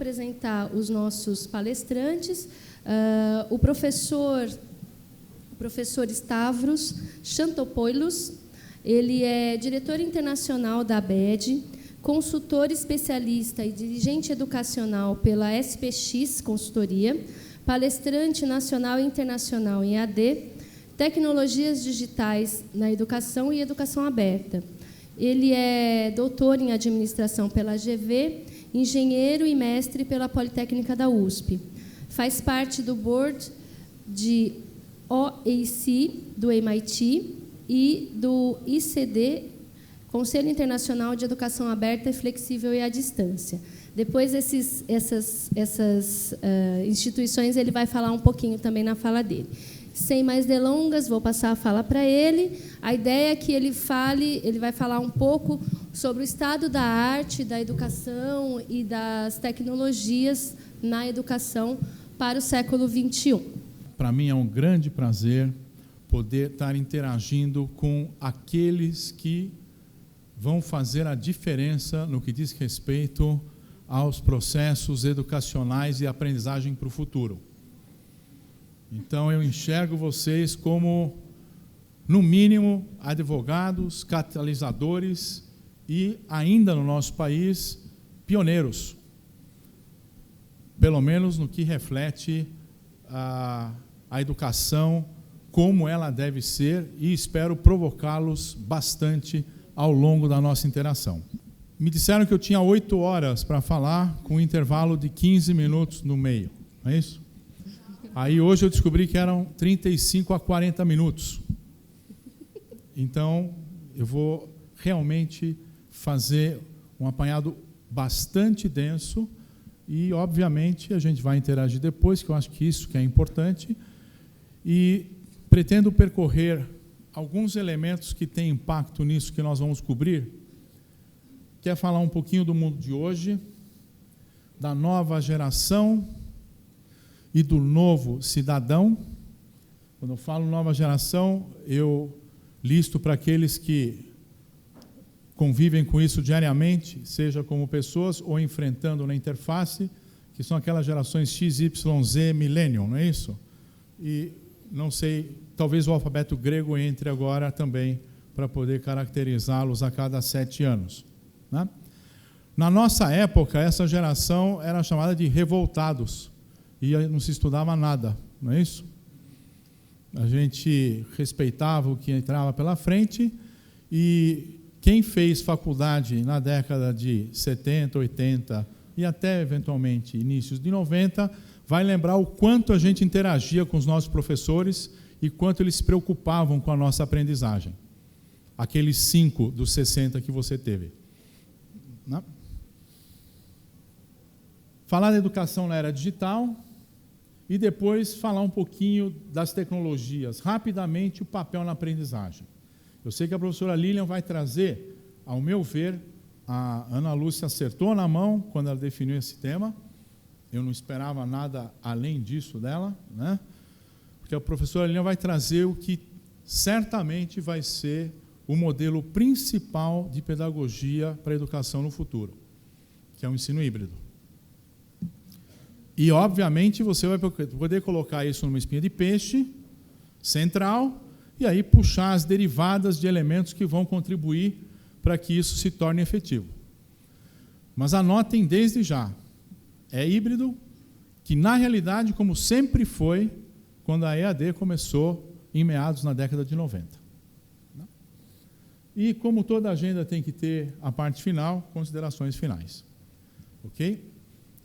apresentar os nossos palestrantes. O professor Stavros Chantopoulos, ele é diretor internacional da ABED, consultor especialista e dirigente educacional pela SPX Consultoria, palestrante nacional e internacional em AD, tecnologias digitais na educação e educação aberta. Ele é doutor em administração pela GV, engenheiro e mestre pela Politécnica da USP. Faz parte do board de OAC do MIT e do ICD, Conselho Internacional de Educação Aberta, Flexível e à Distância. Depois, essas instituições, ele vai falar um pouquinho também na fala dele. Sem mais delongas, vou passar a fala para ele. A ideia é que ele vai falar um pouco sobre o estado da arte, da educação e das tecnologias na educação para o século XXI. Para mim é um grande prazer poder estar interagindo com aqueles que vão fazer a diferença no que diz respeito aos processos educacionais e aprendizagem para o futuro. Então, eu enxergo vocês como, no mínimo, advogados, catalisadores e, ainda no nosso país, pioneiros, pelo menos no que reflete a educação, como ela deve ser, e espero provocá-los bastante ao longo da nossa interação. Me disseram que eu tinha 8 horas para falar, com um intervalo de 15 minutos no meio, não é isso? Aí hoje eu descobri que eram 35 a 40 minutos. Então, eu vou realmente fazer um apanhado bastante denso e, obviamente, a gente vai interagir depois, que eu acho que isso que é importante, e pretendo percorrer alguns elementos que têm impacto nisso que nós vamos cobrir. Quer falar um pouquinho do mundo de hoje, da nova geração e do novo cidadão. Quando eu falo nova geração, eu listo para aqueles que convivem com isso diariamente, seja como pessoas ou enfrentando na interface, que são aquelas gerações X, Y, Z, Millennium, não é isso? E não sei, talvez o alfabeto grego entre agora também para poder caracterizá-los a cada 7 anos. Né? Na nossa época, essa geração era chamada de revoltados. E não se estudava nada, não é isso? A gente respeitava o que entrava pela frente e quem fez faculdade na década de 70, 80 e até, eventualmente, inícios de 90, vai lembrar o quanto a gente interagia com os nossos professores e quanto eles se preocupavam com a nossa aprendizagem. Aqueles 5 dos 60 que você teve. Não? Falar da educação na era digital e depois falar um pouquinho das tecnologias, rapidamente o papel na aprendizagem. Eu sei que a professora Lilian vai trazer, ao meu ver, a Ana Lúcia acertou na mão quando ela definiu esse tema, eu não esperava nada além disso dela, né? Porque a professora Lilian vai trazer o que certamente vai ser o modelo principal de pedagogia para a educação no futuro, que é o ensino híbrido. E, obviamente, você vai poder colocar isso numa espinha de peixe central e aí puxar as derivadas de elementos que vão contribuir para que isso se torne efetivo. Mas anotem desde já, é híbrido, que na realidade, como sempre foi, quando a EAD começou em meados na década de 90. E, como toda agenda tem que ter a parte final, considerações finais. Ok?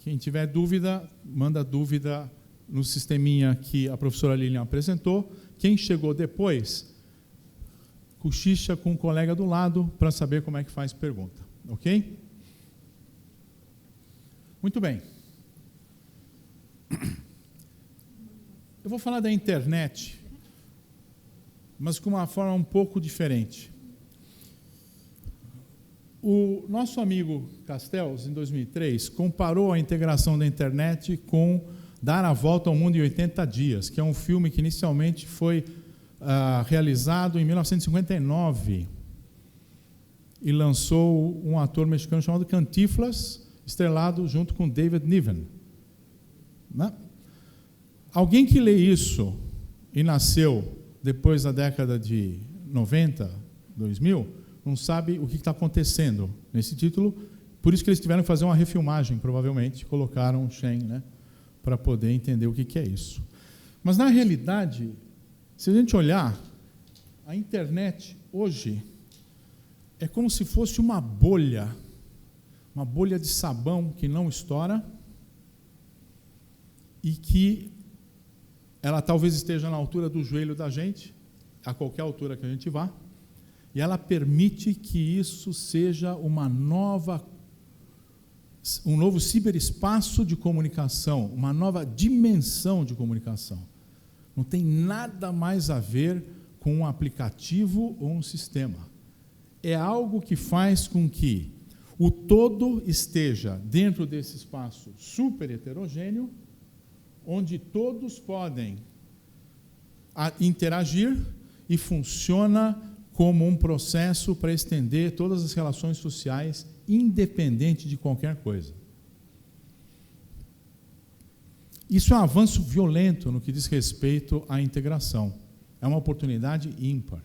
Quem tiver dúvida, manda dúvida no sisteminha que a professora Lilian apresentou. Quem chegou depois, cochicha com o colega do lado para saber como é que faz pergunta. Ok? Muito bem. Eu vou falar da internet, mas com uma forma um pouco diferente. O nosso amigo Castells, em 2003, comparou a integração da internet com Dar a Volta ao Mundo em 80 Dias, que é um filme que inicialmente foi realizado em 1959 e lançou um ator mexicano chamado Cantinflas, estrelado junto com David Niven. Né? Alguém que lê isso e nasceu depois da década de 90, 2000, não sabe o que está acontecendo nesse título, por isso que eles tiveram que fazer uma refilmagem, provavelmente, colocaram o Shen, né, para poder entender o que é isso. Mas, na realidade, se a gente olhar, a internet hoje é como se fosse uma bolha de sabão que não estoura e que ela talvez esteja na altura do joelho da gente, a qualquer altura que a gente vá, e ela permite que isso seja um novo ciberespaço de comunicação, uma nova dimensão de comunicação. Não tem nada mais a ver com um aplicativo ou um sistema. É algo que faz com que o todo esteja dentro desse espaço super heterogêneo, onde todos podem interagir e funciona como um processo para estender todas as relações sociais, independente de qualquer coisa. Isso é um avanço violento no que diz respeito à integração. É uma oportunidade ímpar.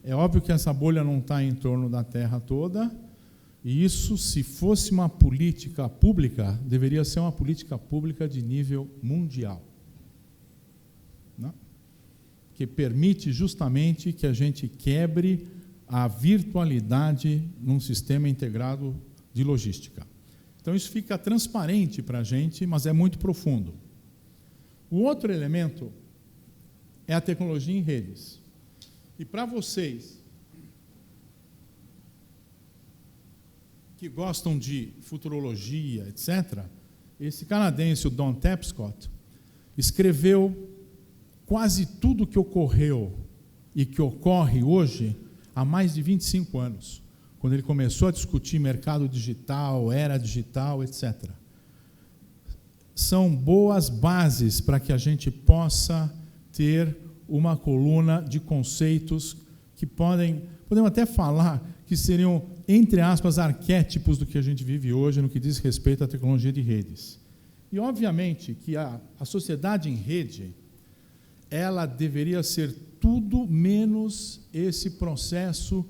É óbvio que essa bolha não está em torno da Terra toda, e isso, se fosse uma política pública, deveria ser uma política pública de nível mundial, né? Que permite justamente que a gente quebre a virtualidade num sistema integrado de logística. Então, isso fica transparente para a gente, mas é muito profundo. O outro elemento é a tecnologia em redes. E para vocês que gostam de futurologia, etc., esse canadense, o Don Tapscott, escreveu quase tudo que ocorreu e que ocorre hoje há mais de 25 anos, quando ele começou a discutir mercado digital, era digital, etc. São boas bases para que a gente possa ter uma coluna de conceitos que podemos até falar que seriam, entre aspas, arquétipos do que a gente vive hoje no que diz respeito à tecnologia de redes. E, obviamente, que a sociedade em rede, ela deveria ser tudo menos esse processo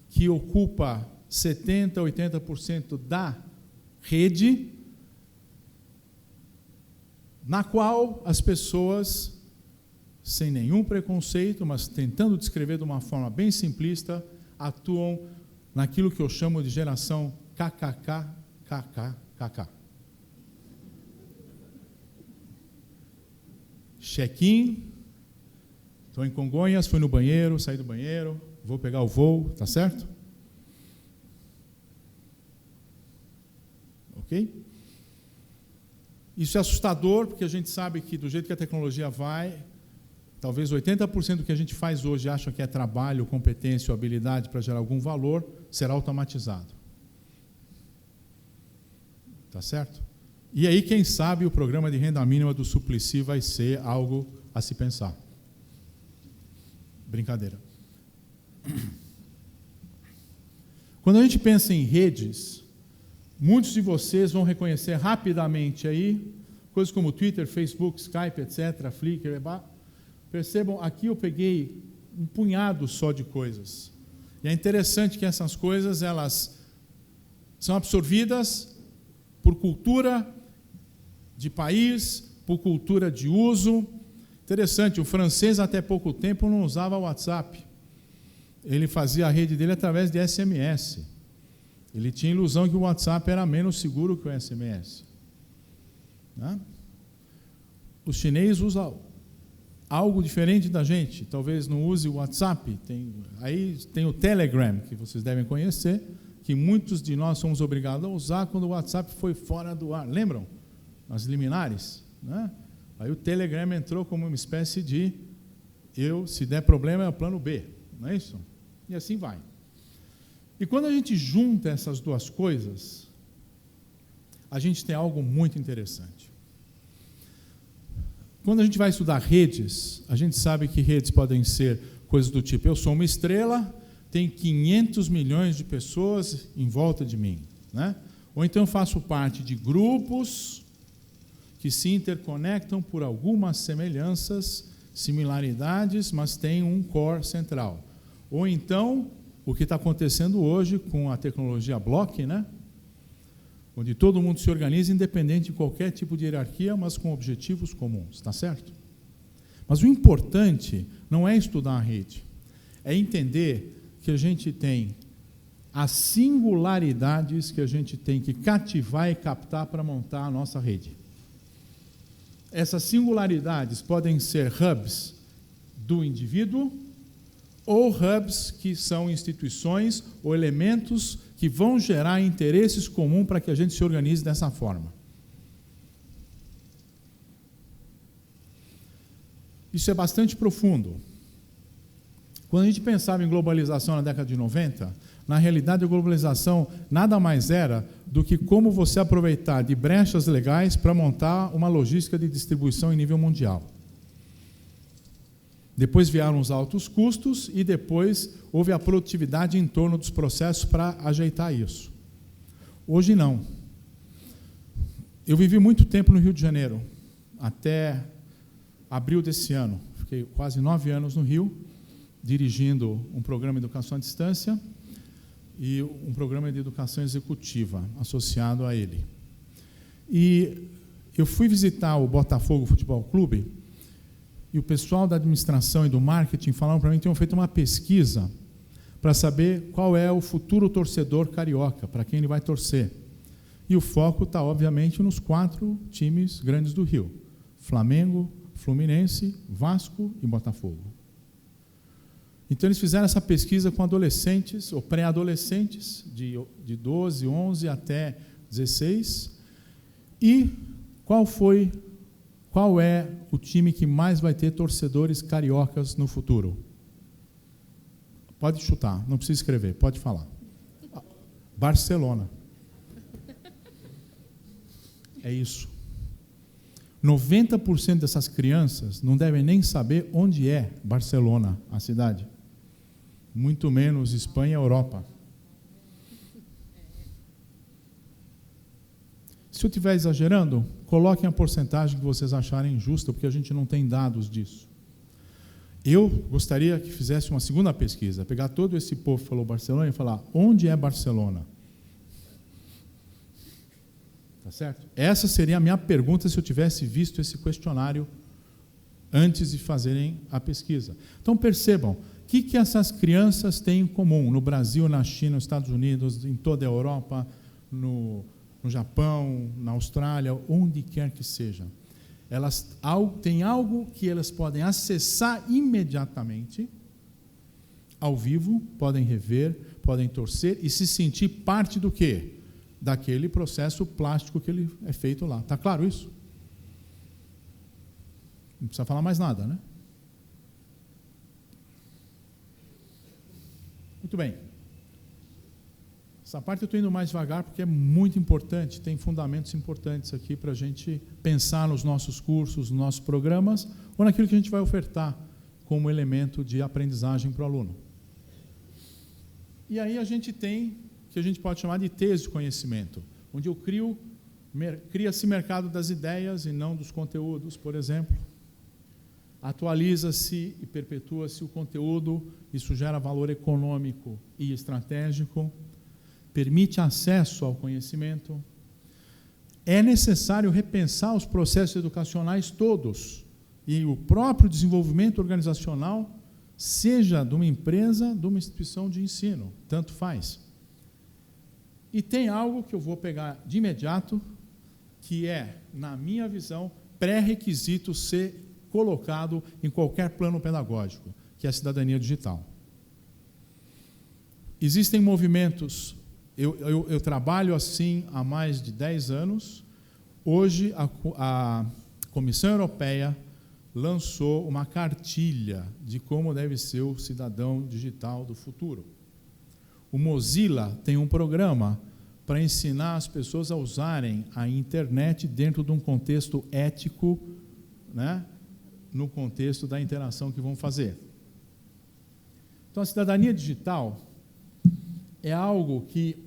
que ocupa 70%, 80% da rede, na qual as pessoas, sem nenhum preconceito, mas tentando descrever de uma forma bem simplista, atuam naquilo que eu chamo de geração KKK. Check-in, estou em Congonhas, fui no banheiro, saí do banheiro, vou pegar o voo, tá certo? Ok? Isso é assustador, porque a gente sabe que do jeito que a tecnologia vai, talvez 80% do que a gente faz hoje acha que é trabalho, competência ou habilidade para gerar algum valor, será automatizado. Tá certo? E aí, quem sabe, o programa de renda mínima do Suplicy vai ser algo a se pensar. Brincadeira. Quando a gente pensa em redes, muitos de vocês vão reconhecer rapidamente aí coisas como Twitter, Facebook, Skype, etc., Flickr, percebam, aqui eu peguei um punhado só de coisas. E é interessante que essas coisas, elas são absorvidas por cultura de país, por cultura de uso. Interessante, o francês até pouco tempo não usava WhatsApp. Ele fazia a rede dele através de SMS. Ele tinha a ilusão que o WhatsApp era menos seguro que o SMS. Né? O chinês usa algo diferente da gente, talvez não use o WhatsApp. Aí tem o Telegram, que vocês devem conhecer, que muitos de nós somos obrigados a usar quando o WhatsApp foi fora do ar. Lembram? As liminares, né? Aí o Telegram entrou como uma espécie de se der problema é o plano B, não é isso? E assim vai. E quando a gente junta essas duas coisas, a gente tem algo muito interessante. Quando a gente vai estudar redes, a gente sabe que redes podem ser coisas do tipo, eu sou uma estrela, tem 500 milhões de pessoas em volta de mim, né? Ou então eu faço parte de grupos que se interconectam por algumas semelhanças, similaridades, mas têm um core central. Ou então, o que está acontecendo hoje com a tecnologia block, né? Onde todo mundo se organiza independente de qualquer tipo de hierarquia, mas com objetivos comuns, está certo? Mas o importante não é estudar a rede, é entender que a gente tem as singularidades que a gente tem que cativar e captar para montar a nossa rede. Essas singularidades podem ser hubs do indivíduo ou hubs que são instituições ou elementos que vão gerar interesses comuns para que a gente se organize dessa forma. Isso é bastante profundo. Quando a gente pensava em globalização na década de 90, na realidade a globalização nada mais era do que como você aproveitar de brechas legais para montar uma logística de distribuição em nível mundial. Depois vieram os altos custos e depois houve a produtividade em torno dos processos para ajeitar isso. Hoje não. Eu vivi muito tempo no Rio de Janeiro, até abril desse ano. Fiquei quase 9 anos no Rio, dirigindo um programa de educação à distância e um programa de educação executiva associado a ele. E eu fui visitar o Botafogo Futebol Clube e o pessoal da administração e do marketing falaram para mim que tinham feito uma pesquisa para saber qual é o futuro torcedor carioca, para quem ele vai torcer. E o foco está, obviamente, nos 4 times grandes do Rio: Flamengo, Fluminense, Vasco e Botafogo. Então, eles fizeram essa pesquisa com adolescentes ou pré-adolescentes, de 12, 11 até 16. E qual é o time que mais vai ter torcedores cariocas no futuro? Pode chutar, não precisa escrever, pode falar. Barcelona. É isso. 90% dessas crianças não devem nem saber onde é Barcelona, a cidade. Muito menos Espanha e Europa. Se eu estiver exagerando, coloquem a porcentagem que vocês acharem justa, porque a gente não tem dados disso. Eu gostaria que fizesse uma segunda pesquisa, pegar todo esse povo que falou Barcelona e falar, onde é Barcelona? Tá certo? Essa seria a minha pergunta se eu tivesse visto esse questionário antes de fazerem a pesquisa. Então, percebam, o que essas crianças têm em comum no Brasil, na China, nos Estados Unidos, em toda a Europa, no Japão, na Austrália, onde quer que seja. Elas têm algo que elas podem acessar imediatamente, ao vivo, podem rever, podem torcer e se sentir parte do quê? Daquele processo plástico que ele é feito lá. Está claro isso? Não precisa falar mais nada, né? Muito bem. Essa parte eu estou indo mais devagar porque é muito importante, tem fundamentos importantes aqui para a gente pensar nos nossos cursos, nos nossos programas, ou naquilo que a gente vai ofertar como elemento de aprendizagem para o aluno. E aí a gente tem o que a gente pode chamar de tese de conhecimento, onde eu cria-se mercado das ideias e não dos conteúdos, por exemplo. Atualiza-se e perpetua-se o conteúdo, isso gera valor econômico e estratégico, permite acesso ao conhecimento. É necessário repensar os processos educacionais todos e o próprio desenvolvimento organizacional, seja de uma empresa, de uma instituição de ensino, tanto faz. E tem algo que eu vou pegar de imediato, que é, na minha visão, pré-requisito ser colocado em qualquer plano pedagógico, que é a cidadania digital. Existem movimentos, eu trabalho assim há mais de 10 anos. Hoje a Comissão Europeia lançou uma cartilha de como deve ser o cidadão digital do futuro. O Mozilla tem um programa para ensinar as pessoas a usarem a internet dentro de um contexto ético, né, no contexto da interação que vão fazer. Então, a cidadania digital é algo que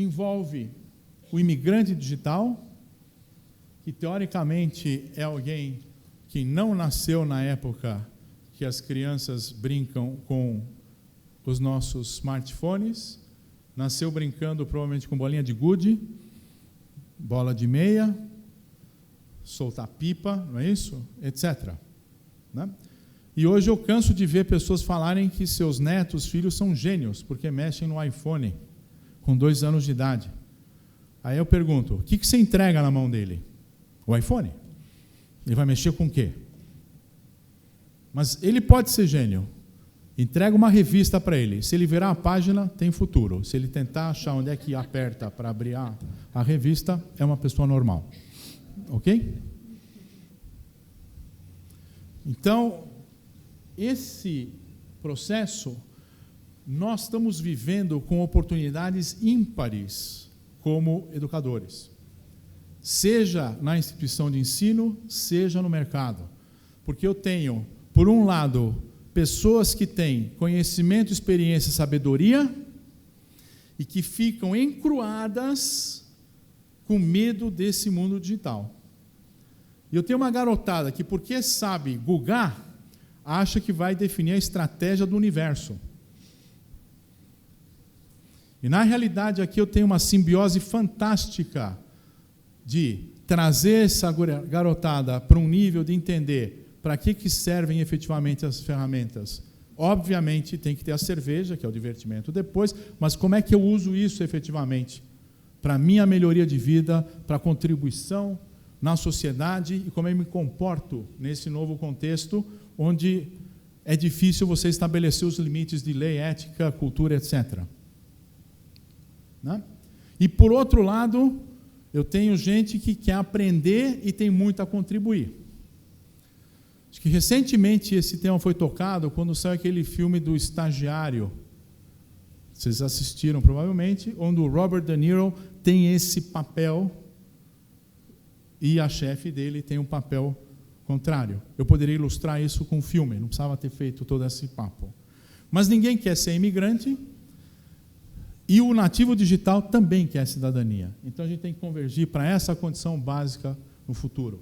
envolve o imigrante digital, que teoricamente é alguém que não nasceu na época que as crianças brincam com os nossos smartphones, nasceu brincando provavelmente com bolinha de gude, bola de meia, soltar pipa, não é isso? Etc. Né? E hoje eu canso de ver pessoas falarem que seus netos, filhos, são gênios, porque mexem no iPhone com 2 anos de idade. Aí eu pergunto, o que você entrega na mão dele? O iPhone. Ele vai mexer com o quê? Mas ele pode ser gênio. Entrega uma revista para ele. Se ele virar a página, tem futuro. Se ele tentar achar onde é que aperta para abrir a revista, é uma pessoa normal. Ok? Então, esse processo, nós estamos vivendo com oportunidades ímpares como educadores. Seja na instituição de ensino, seja no mercado. Porque eu tenho, por um lado, pessoas que têm conhecimento, experiência, sabedoria e que ficam encruadas com medo desse mundo digital. E eu tenho uma garotada que, porque sabe googar, acha que vai definir a estratégia do universo. E, na realidade, aqui eu tenho uma simbiose fantástica de trazer essa garotada para um nível de entender para que servem efetivamente as ferramentas. Obviamente, tem que ter a cerveja, que é o divertimento depois, mas como é que eu uso isso efetivamente? Para a minha melhoria de vida, para a contribuição na sociedade e como eu me comporto nesse novo contexto, onde é difícil você estabelecer os limites de lei, ética, cultura, etc. Né? E, por outro lado, eu tenho gente que quer aprender e tem muito a contribuir. Acho que recentemente esse tema foi tocado quando saiu aquele filme do Estagiário. Vocês assistiram provavelmente, onde o Robert De Niro tem esse papel e a chefe dele tem um papel contrário. Eu poderia ilustrar isso com um filme, não precisava ter feito todo esse papo. Mas ninguém quer ser imigrante e o nativo digital também quer cidadania. Então a gente tem que convergir para essa condição básica no futuro.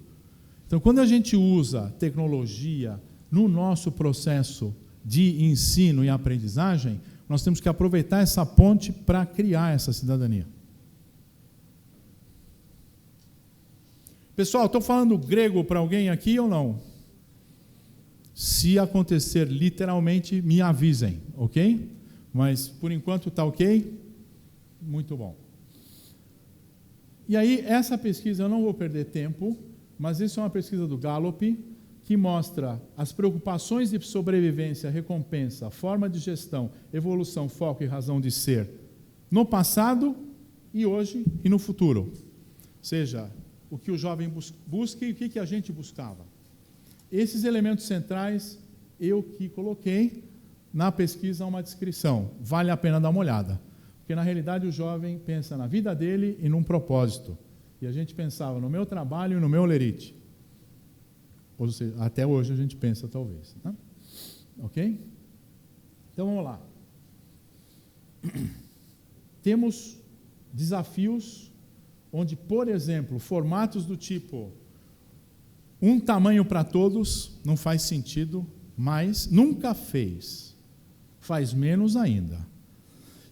Então, quando a gente usa tecnologia no nosso processo de ensino e aprendizagem, nós temos que aproveitar essa ponte para criar essa cidadania. Pessoal, estou falando grego para alguém aqui ou não? Se acontecer literalmente, me avisem, ok? Mas, por enquanto, está ok? Muito bom. E aí, essa pesquisa, eu não vou perder tempo, mas isso é uma pesquisa do Gallup, que mostra as preocupações de sobrevivência, recompensa, forma de gestão, evolução, foco e razão de ser no passado e hoje e no futuro. Ou seja, o que o jovem busca e o que a gente buscava. Esses elementos centrais eu que coloquei na pesquisa uma descrição. Vale a pena dar uma olhada. Porque, na realidade, o jovem pensa na vida dele e num propósito. E a gente pensava no meu trabalho e no meu lerite. Ou seja, até hoje a gente pensa, talvez. Né? Ok? Então, vamos lá. Temos desafios onde, por exemplo, formatos do tipo um tamanho para todos não faz sentido, mas nunca fez. Faz menos ainda.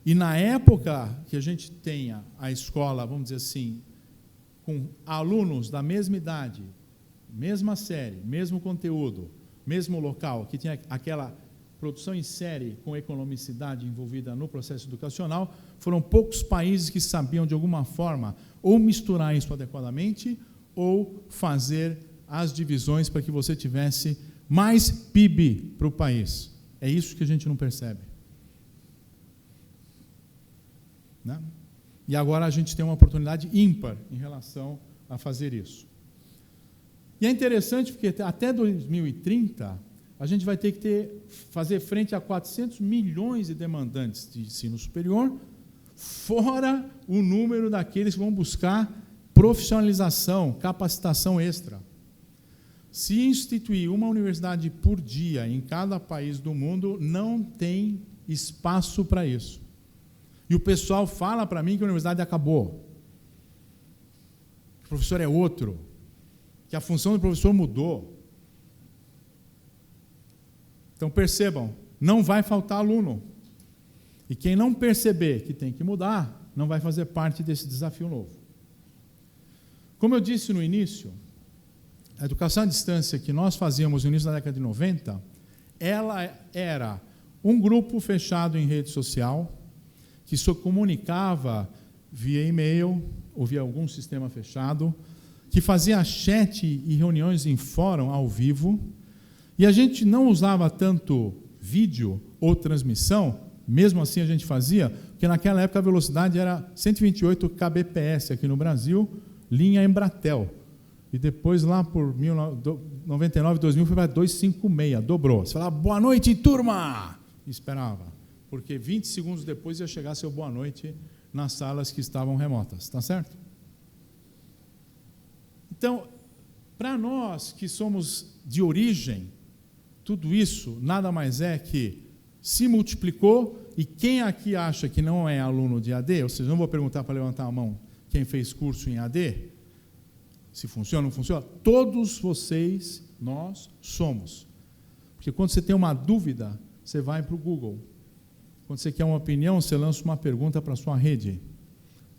E na época que a gente tenha a escola, vamos dizer assim, com alunos da mesma idade, mesma série, mesmo conteúdo, mesmo local, que tinha aquela produção em série com economicidade envolvida no processo educacional, foram poucos países que sabiam, de alguma forma, ou misturar isso adequadamente, ou fazer as divisões para que você tivesse mais PIB para o país. É isso que a gente não percebe. Né? E agora a gente tem uma oportunidade ímpar em relação a fazer isso. E é interessante porque até 2030 a gente vai ter que fazer frente a 400 milhões de demandantes de ensino superior, fora o número daqueles que vão buscar profissionalização, capacitação extra. Se instituir uma universidade por dia em cada país do mundo, não tem espaço para isso. E o pessoal fala para mim que a universidade acabou, que o professor é outro, que a função do professor mudou. Então percebam, não vai faltar aluno. E quem não perceber que tem que mudar, não vai fazer parte desse desafio novo. Como eu disse no início, a educação à distância que nós fazíamos no início da década de 90, ela era um grupo fechado em rede social, que se comunicava via e-mail ou via algum sistema fechado, que fazia chat e reuniões em fórum ao vivo, e a gente não usava tanto vídeo ou transmissão, mesmo assim a gente fazia, porque naquela época a velocidade era 128 kbps aqui no Brasil, linha Embratel. E depois, lá por 1999, 2000, foi para 256, dobrou. Você falava, boa noite, turma! E esperava, porque 20 segundos depois ia chegar seu boa noite nas salas que estavam remotas, tá certo? Então, para nós que somos de origem, tudo isso nada mais é que se multiplicou, e quem aqui acha que não é aluno de AD, ou seja, não vou perguntar para levantar a mão quem fez curso em AD, se funciona ou não funciona, todos vocês, nós somos. Porque quando você tem uma dúvida, você vai para o Google. Quando você quer uma opinião, você lança uma pergunta para a sua rede.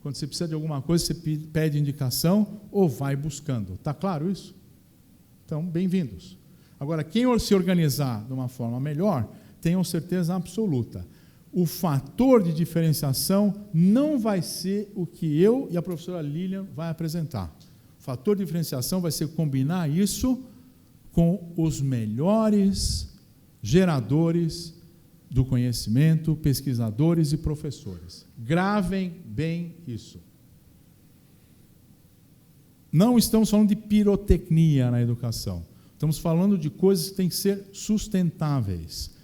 Quando você precisa de alguma coisa, você pede indicação ou vai buscando. Está claro isso? Então, bem-vindos. Agora, quem se organizar de uma forma melhor, tenham certeza absoluta. O fator de diferenciação não vai ser o que eu e a professora Lilian vai apresentar. O fator de diferenciação vai ser combinar isso com os melhores geradores do conhecimento, pesquisadores e professores. Gravem bem isso. Não estamos falando de pirotecnia na educação. Estamos falando de coisas que têm que ser sustentáveis.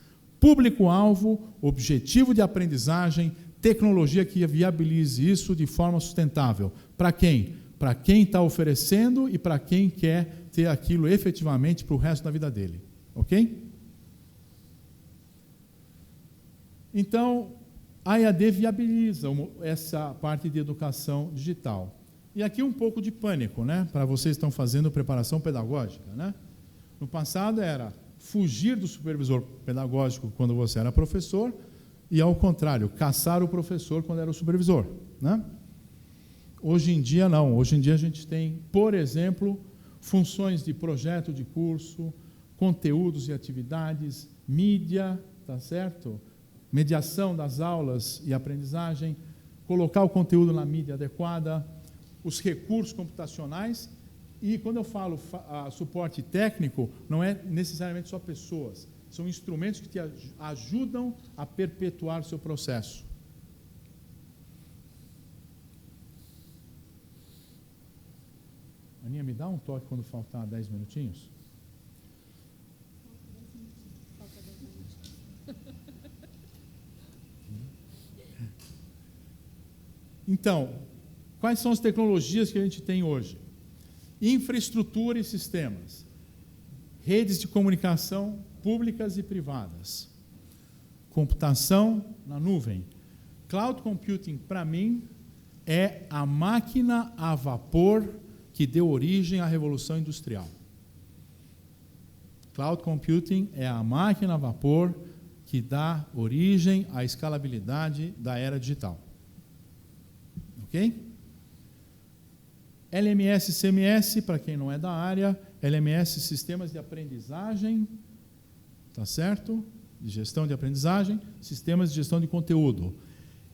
Público-alvo, objetivo de aprendizagem, tecnologia que viabilize isso de forma sustentável. Para quem? Para quem está oferecendo e para quem quer ter aquilo efetivamente para o resto da vida dele. Ok? Então, a EAD viabiliza essa parte de educação digital. E aqui um pouco de pânico, né? Para vocês que estão fazendo preparação pedagógica, né? No passado era fugir do supervisor pedagógico quando você era professor e, ao contrário, caçar o professor quando era o supervisor, né? Hoje em dia, não. Hoje em dia a gente tem, por exemplo, funções de projeto de curso, conteúdos e atividades, mídia, tá certo? Mediação das aulas e aprendizagem, colocar o conteúdo na mídia adequada, os recursos computacionais. E quando eu falo suporte técnico, não é necessariamente só pessoas, são instrumentos que te ajudam a perpetuar o seu processo. Aninha, me dá um toque quando faltar 10 minutinhos? Falta 10 minutinhos. Então, quais são as tecnologias que a gente tem hoje? Infraestrutura e sistemas, redes de comunicação públicas e privadas, computação na nuvem. Cloud computing, para mim, é a máquina a vapor que deu origem à Revolução Industrial. Cloud computing é a máquina a vapor que dá origem à escalabilidade da era digital. Ok? LMS e CMS, para quem não é da área, LMS, sistemas de aprendizagem, tá certo? De gestão de aprendizagem, sistemas de gestão de conteúdo.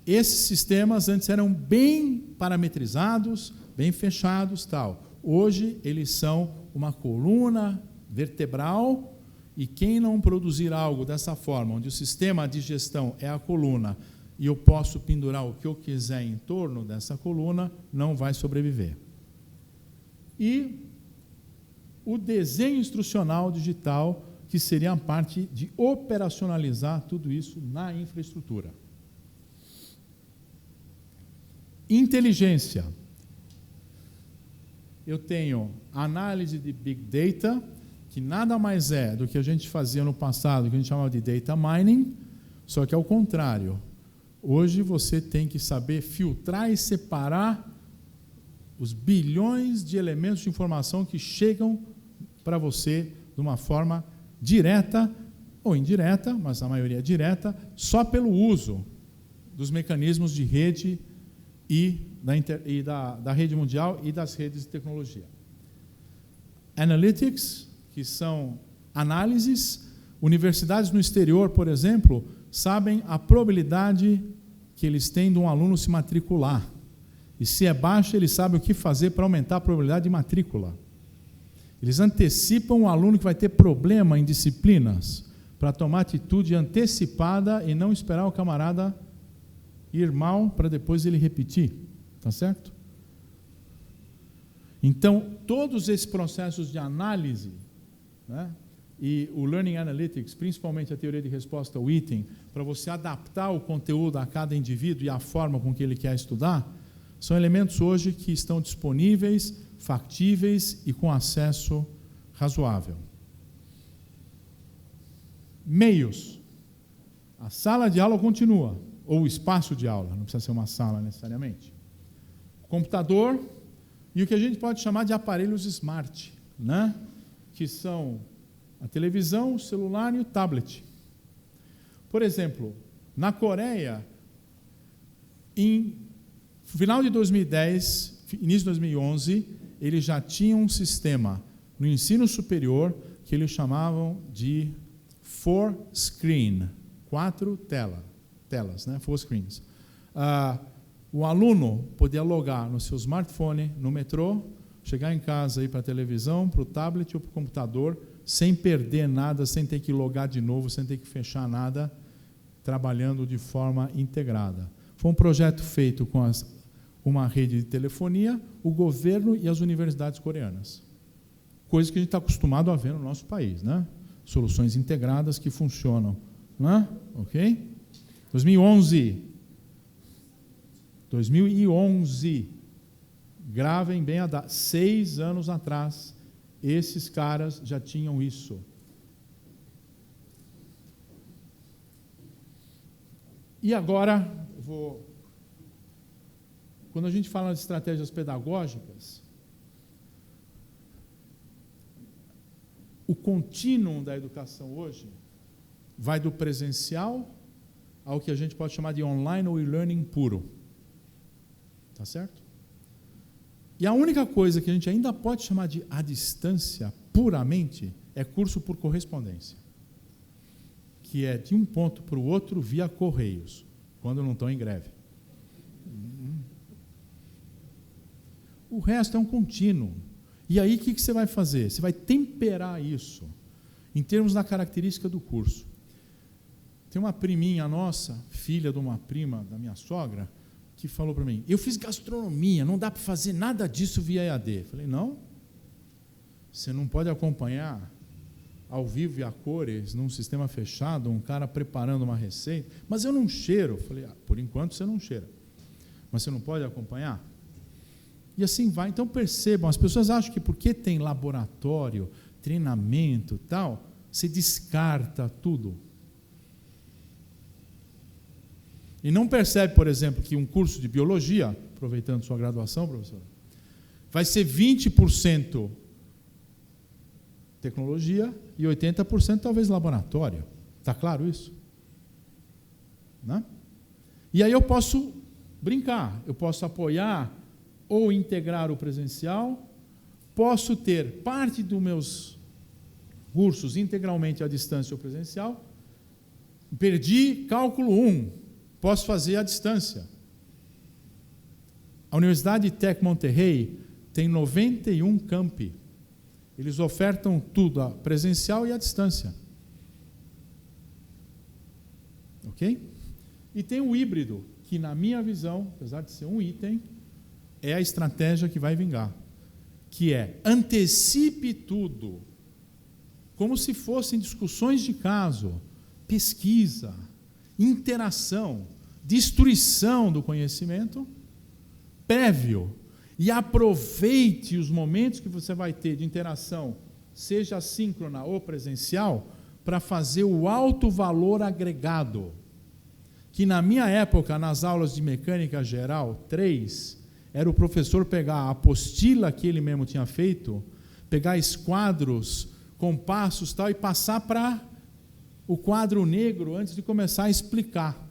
Esses sistemas antes eram bem parametrizados, bem fechados, tal. Hoje eles são uma coluna vertebral e quem não produzir algo dessa forma, onde o sistema de gestão é a coluna e eu posso pendurar o que eu quiser em torno dessa coluna, não vai sobreviver. E o desenho instrucional digital, que seria a parte de operacionalizar tudo isso na infraestrutura. Inteligência. Eu tenho análise de Big Data, que nada mais é do que a gente fazia no passado, que a gente chamava de Data Mining, só que ao contrário. Hoje você tem que saber filtrar e separar os bilhões de elementos de informação que chegam para você de uma forma direta ou indireta, mas a maioria direta, só pelo uso dos mecanismos de rede e da rede mundial e das redes de tecnologia. Analytics, que são análises. Universidades no exterior, por exemplo, sabem a probabilidade que eles têm de um aluno se matricular. E se é baixa, eles sabem o que fazer para aumentar a probabilidade de matrícula. Eles antecipam o aluno que vai ter problema em disciplinas para tomar atitude antecipada e não esperar o camarada ir mal para depois ele repetir. Tá certo? Então, todos esses processos de análise, né, e o Learning Analytics, principalmente a teoria de resposta, o item, para você adaptar o conteúdo a cada indivíduo e a forma com que ele quer estudar, são elementos hoje que estão disponíveis, factíveis e com acesso razoável. Meios. A sala de aula continua, ou o espaço de aula, não precisa ser uma sala necessariamente. Computador e o que a gente pode chamar de aparelhos smart, né? Que são a televisão, o celular e o tablet. Por exemplo, na Coreia, em final de 2010, início de 2011, eles já tinham um sistema no ensino superior que eles chamavam de 4-screen, 4 telas, né? 4 screens. O aluno podia logar no seu smartphone, no metrô, chegar em casa, ir para a televisão, para o tablet ou para o computador, sem perder nada, sem ter que logar de novo, sem ter que fechar nada, trabalhando de forma integrada. Foi um projeto feito com uma rede de telefonia, o governo e as universidades coreanas. Coisa que a gente está acostumado a ver no nosso país, né? Soluções integradas que funcionam. Né? Ok? 2011. Gravem bem a data. 6 anos atrás, esses caras já tinham isso. E agora, quando a gente fala de estratégias pedagógicas, o contínuo da educação hoje vai do presencial ao que a gente pode chamar de online ou e-learning puro. Tá certo? E a única coisa que a gente ainda pode chamar de à distância, puramente, é curso por correspondência, que é de um ponto para o outro via correios, quando não estão em greve. O resto é um contínuo. E aí, o que você vai fazer? Você vai temperar isso em termos da característica do curso. Tem uma priminha nossa, filha de uma prima da minha sogra, que falou para mim, eu fiz gastronomia, não dá para fazer nada disso via EAD. Eu falei, não, você não pode acompanhar ao vivo e a cores, num sistema fechado, um cara preparando uma receita, mas eu não cheiro. Eu falei, por enquanto você não cheira, mas você não pode acompanhar? E assim vai. Então percebam, as pessoas acham que porque tem laboratório, treinamento e tal, você descarta tudo. E não percebe, por exemplo, que um curso de biologia, aproveitando sua graduação, professor, vai ser 20% tecnologia e 80% talvez laboratório. Está claro isso? Né? E aí eu posso brincar, eu posso apoiar ou integrar o presencial, posso ter parte dos meus cursos integralmente à distância ou presencial, perdi cálculo 1, posso fazer à distância. A Universidade Tec Monterrey tem 91 campi. Eles ofertam tudo, a presencial e à distância. Ok? E tem o híbrido, que na minha visão, apesar de ser um item, é a estratégia que vai vingar, que é antecipe tudo, como se fossem discussões de caso, pesquisa, interação, destruição do conhecimento prévio, e aproveite os momentos que você vai ter de interação, seja assíncrona ou presencial, para fazer o alto valor agregado, que na minha época, nas aulas de mecânica geral 3, era o professor pegar a apostila que ele mesmo tinha feito, pegar esquadros, compassos tal, e passar para o quadro negro antes de começar a explicar.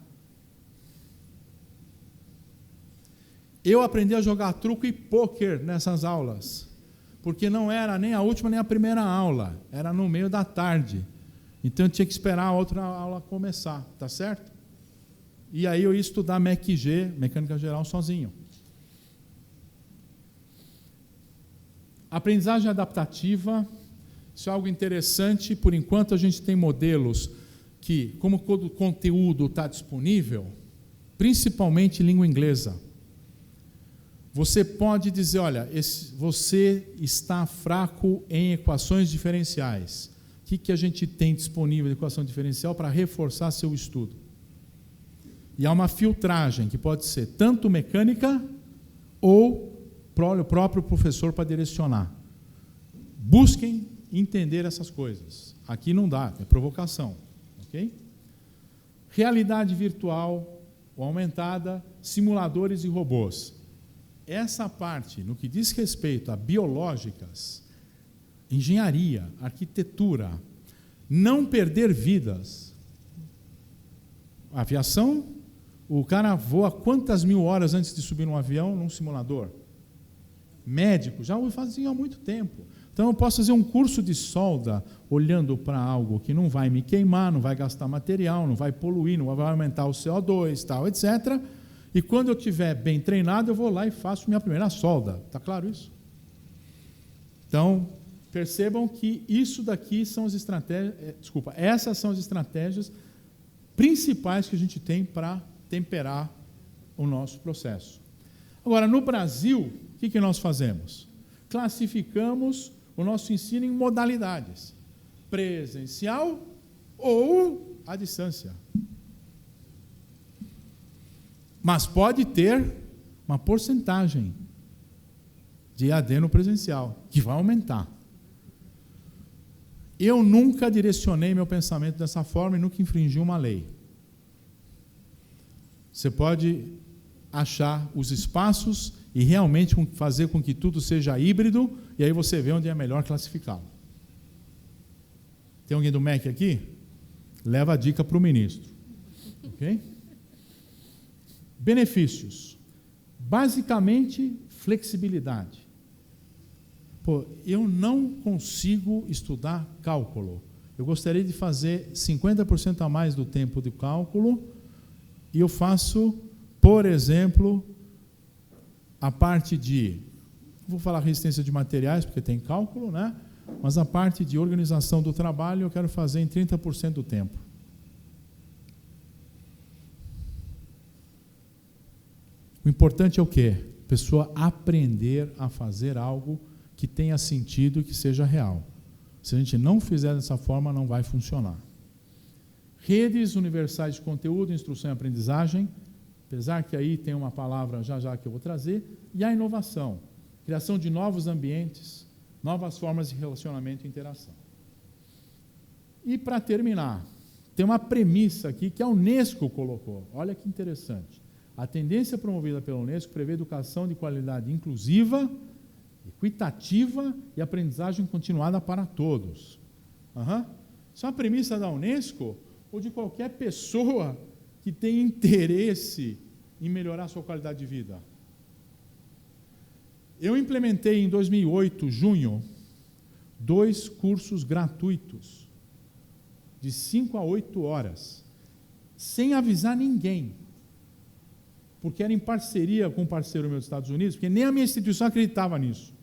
Eu aprendi a jogar truco e pôquer nessas aulas, porque não era nem a última nem a primeira aula, era no meio da tarde. Então eu tinha que esperar a outra aula começar, tá certo? E aí eu ia estudar MEC-G, mecânica geral, sozinho. Aprendizagem adaptativa, isso é algo interessante. Por enquanto a gente tem modelos que, como todo o conteúdo está disponível, principalmente em língua inglesa, você pode dizer, olha, você está fraco em equações diferenciais. O que a gente tem disponível de equação diferencial para reforçar seu estudo? E há uma filtragem que pode ser tanto mecânica ou o próprio professor para direcionar. Busquem entender essas coisas. Aqui não dá, é provocação. Okay? Realidade virtual ou aumentada, simuladores e robôs. Essa parte, no que diz respeito a biológicas, engenharia, arquitetura, não perder vidas. A aviação, o cara voa quantas mil horas antes de subir num avião, num simulador? Médico, já o fazia há muito tempo. Então eu posso fazer um curso de solda olhando para algo que não vai me queimar, não vai gastar material, não vai poluir, não vai aumentar o CO2, tal, etc. E quando eu estiver bem treinado, eu vou lá e faço minha primeira solda. Está claro isso? Então, percebam que isso daqui são as estratégias, essas são as estratégias principais que a gente tem para temperar o nosso processo. Agora, no Brasil, o que nós fazemos? Classificamos o nosso ensino em modalidades: presencial ou à distância. Mas pode ter uma porcentagem de EAD no presencial, que vai aumentar. Eu nunca direcionei meu pensamento dessa forma e nunca infringi uma lei. Você pode achar os espaços e realmente fazer com que tudo seja híbrido, e aí você vê onde é melhor classificá-lo. Tem alguém do MEC aqui? Leva a dica para o ministro. Ok? Benefícios. Basicamente, flexibilidade. Pô, eu não consigo estudar cálculo. Eu gostaria de fazer 50% a mais do tempo de cálculo e eu faço, por exemplo, a parte de, vou falar resistência de materiais, porque tem cálculo, né? Mas a parte de organização do trabalho eu quero fazer em 30% do tempo. O importante é o quê? A pessoa aprender a fazer algo que tenha sentido e que seja real. Se a gente não fizer dessa forma, não vai funcionar. Redes universais de conteúdo, instrução e aprendizagem, apesar que aí tem uma palavra já que eu vou trazer, e a inovação, criação de novos ambientes, novas formas de relacionamento e interação. E para terminar, tem uma premissa aqui que a Unesco colocou, olha que interessante. A tendência promovida pela Unesco prevê educação de qualidade inclusiva, equitativa e aprendizagem continuada para todos. Isso é uma premissa da Unesco ou de qualquer pessoa que tem interesse em melhorar a sua qualidade de vida. Eu implementei em 2008, junho, 2 cursos gratuitos, de 5 a 8 horas, sem avisar ninguém, porque era em parceria com um parceiro meu dos Estados Unidos, porque nem a minha instituição acreditava nisso.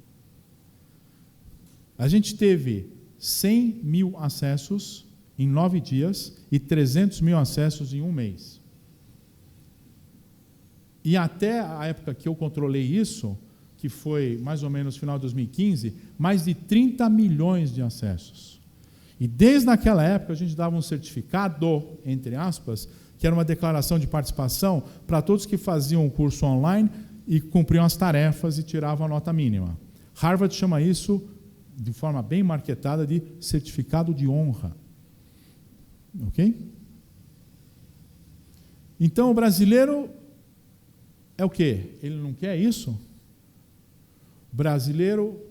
A gente teve 100 mil acessos em 9 dias e 300 mil acessos em 1 mês. E até a época que eu controlei isso, que foi mais ou menos no final de 2015, mais de 30 milhões de acessos. E desde aquela época a gente dava um certificado, entre aspas, que era uma declaração de participação para todos que faziam o curso online e cumpriam as tarefas e tiravam a nota mínima. Harvard chama isso, de forma bem marketada, de certificado de honra. Ok? Então, o brasileiro é o quê? Ele não quer isso? O brasileiro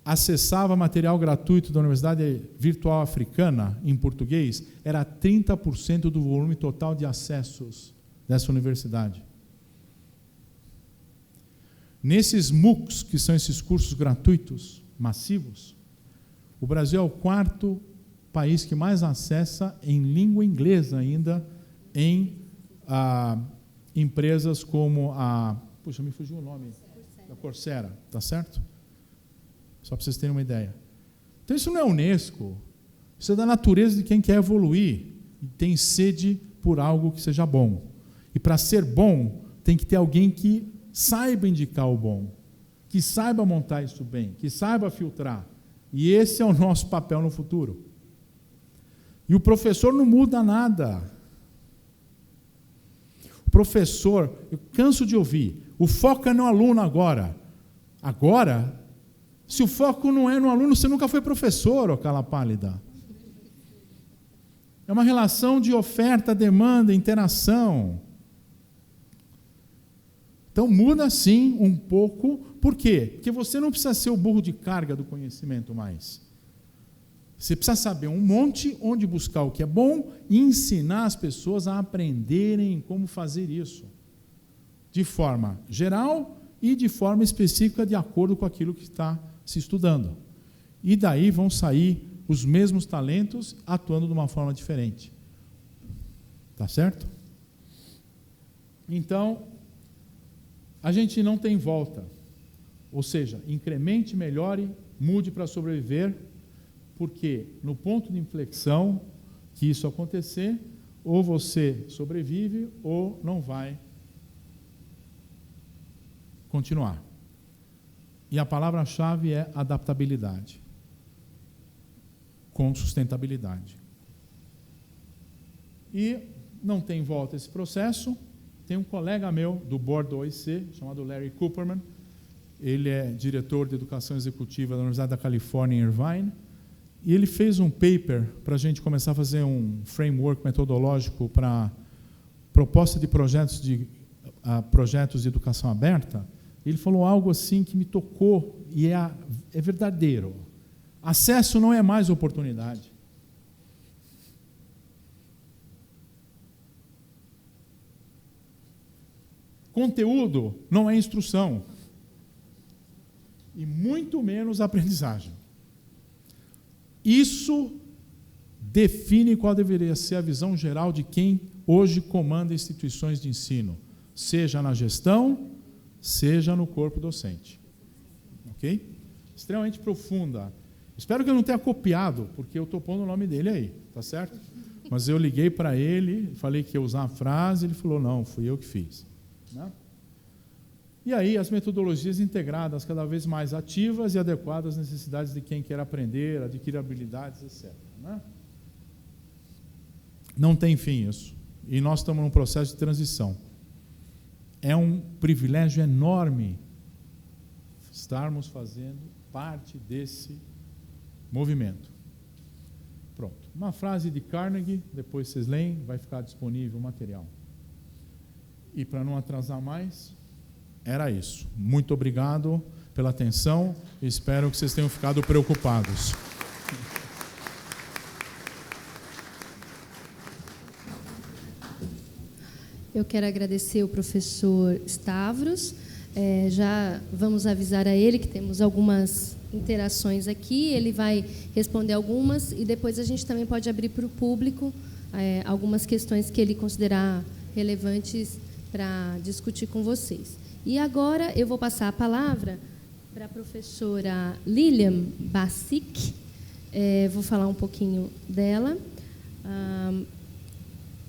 acessava material gratuito da Universidade Virtual Africana, em português, era 30% do volume total de acessos dessa universidade. Nesses MOOCs, que são esses cursos gratuitos, massivos, o Brasil é o 4º país que mais acessa em língua inglesa ainda em empresas como puxa, me fugiu o nome, da Coursera, tá certo? Só para vocês terem uma ideia. Então isso não é Unesco, isso é da natureza de quem quer evoluir e tem sede por algo que seja bom. E para ser bom, tem que ter alguém que saiba indicar o bom, que saiba montar isso bem, que saiba filtrar. E esse é o nosso papel no futuro. E o professor não muda nada. O professor, eu canso de ouvir, o foco é no aluno agora. Agora, se o foco não é no aluno, você nunca foi professor, ó cala pálida. É uma relação de oferta, demanda, interação. Então muda sim um pouco. Por quê? Porque você não precisa ser o burro de carga do conhecimento mais. Você precisa saber um monte onde buscar o que é bom e ensinar as pessoas a aprenderem como fazer isso. De forma geral e de forma específica, de acordo com aquilo que está se estudando. E daí vão sair os mesmos talentos atuando de uma forma diferente. Tá certo? Então, a gente não tem volta. Ou seja, incremente, melhore, mude para sobreviver, porque no ponto de inflexão que isso acontecer, ou você sobrevive ou não vai continuar. E a palavra-chave é adaptabilidade, com sustentabilidade. E não tem volta esse processo. Tem um colega meu do board do OIC, chamado Larry Cooperman. Ele é diretor de educação executiva da Universidade da Califórnia em Irvine. E ele fez um paper para a gente começar a fazer um framework metodológico para proposta de projetos de educação aberta. Ele falou algo assim que me tocou e é verdadeiro. Acesso não é mais oportunidade. Conteúdo não é instrução. E muito menos aprendizagem. Isso define qual deveria ser a visão geral de quem hoje comanda instituições de ensino, seja na gestão, seja no corpo docente. Ok? Extremamente profunda. Espero que eu não tenha copiado, porque eu estou pondo o nome dele aí, tá certo? Mas eu liguei para ele, falei que ia usar a frase, ele falou, não, fui eu que fiz. Né? E aí as metodologias integradas cada vez mais ativas e adequadas às necessidades de quem quer aprender, adquirir habilidades, etc. Né? Não tem fim isso. E nós estamos num processo de transição. É um privilégio enorme estarmos fazendo parte desse movimento. Pronto. Uma frase de Carnegie, depois vocês leem, vai ficar disponível o material. E para não atrasar mais, era isso. Muito obrigado pela atenção. Espero que vocês tenham ficado preocupados. Eu quero agradecer o professor Stavros. Já vamos avisar a ele que temos algumas interações aqui. Ele vai responder algumas e depois a gente também pode abrir para o público algumas questões que ele considerar relevantes para discutir com vocês. E agora eu vou passar a palavra para a professora Lilian Bassic. Vou falar um pouquinho dela.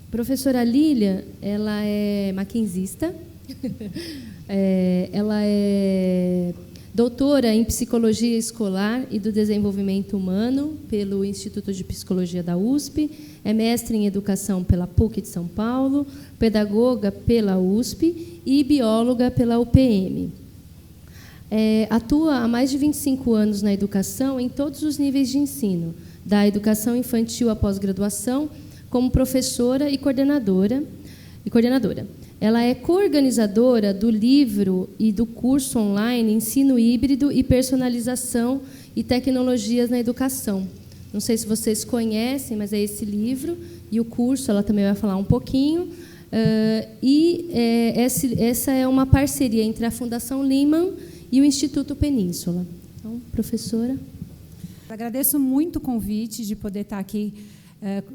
Professora Lilian, ela é maquinzista, ela é doutora em Psicologia Escolar e do Desenvolvimento Humano pelo Instituto de Psicologia da USP, é mestre em Educação pela PUC de São Paulo, pedagoga pela USP e bióloga pela UPM. Atua há mais de 25 anos na educação em todos os níveis de ensino, da educação infantil à pós-graduação, como professora e coordenadora. e coordenadora. Ela é coorganizadora do livro e do curso online Ensino Híbrido e Personalização e Tecnologias na Educação. Não sei se vocês conhecem, mas é esse livro e o curso, ela também vai falar um pouquinho. Essa é uma parceria entre a Fundação Lehman e o Instituto Península. Então, professora. Agradeço muito o convite de poder estar aqui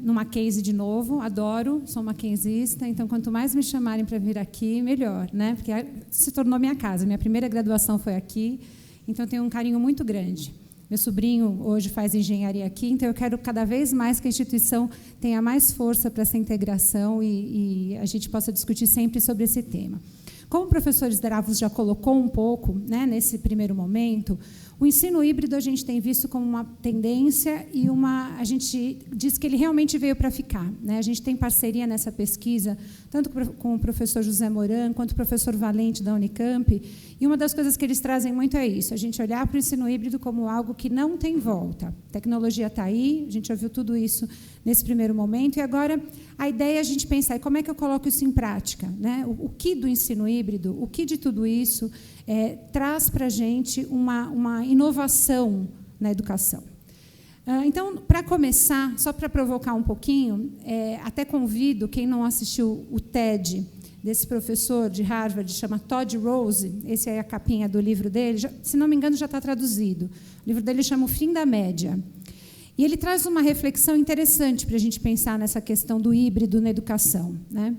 no Mackenzie de novo. Adoro, sou mackenzista, então quanto mais me chamarem para vir aqui, melhor, né? Porque se tornou minha casa. Minha primeira graduação foi aqui, então tenho um carinho muito grande. Meu sobrinho hoje faz engenharia aqui, então eu quero cada vez mais que a instituição tenha mais força para essa integração e a gente possa discutir sempre sobre esse tema. Como o professor Zdravos já colocou um pouco, né, nesse primeiro momento, o ensino híbrido a gente tem visto como uma tendência e a gente diz que ele realmente veio para ficar, né? A gente tem parceria nessa pesquisa, tanto com o professor José Moran, quanto o professor Valente, da Unicamp, e uma das coisas que eles trazem muito é isso, a gente olhar para o ensino híbrido como algo que não tem volta. A tecnologia está aí, a gente ouviu tudo isso nesse primeiro momento, e agora a ideia é a gente pensar, como é que eu coloco isso em prática, né? O que do ensino híbrido, o que de tudo isso traz para a gente uma inovação na educação. Então, para começar, só para provocar um pouquinho, até convido quem não assistiu o TED desse professor de Harvard, chama Todd Rose, esse é a capinha do livro dele, se não me engano já está traduzido. O livro dele chama O Fim da Média. E ele traz uma reflexão interessante para a gente pensar nessa questão do híbrido na educação, né?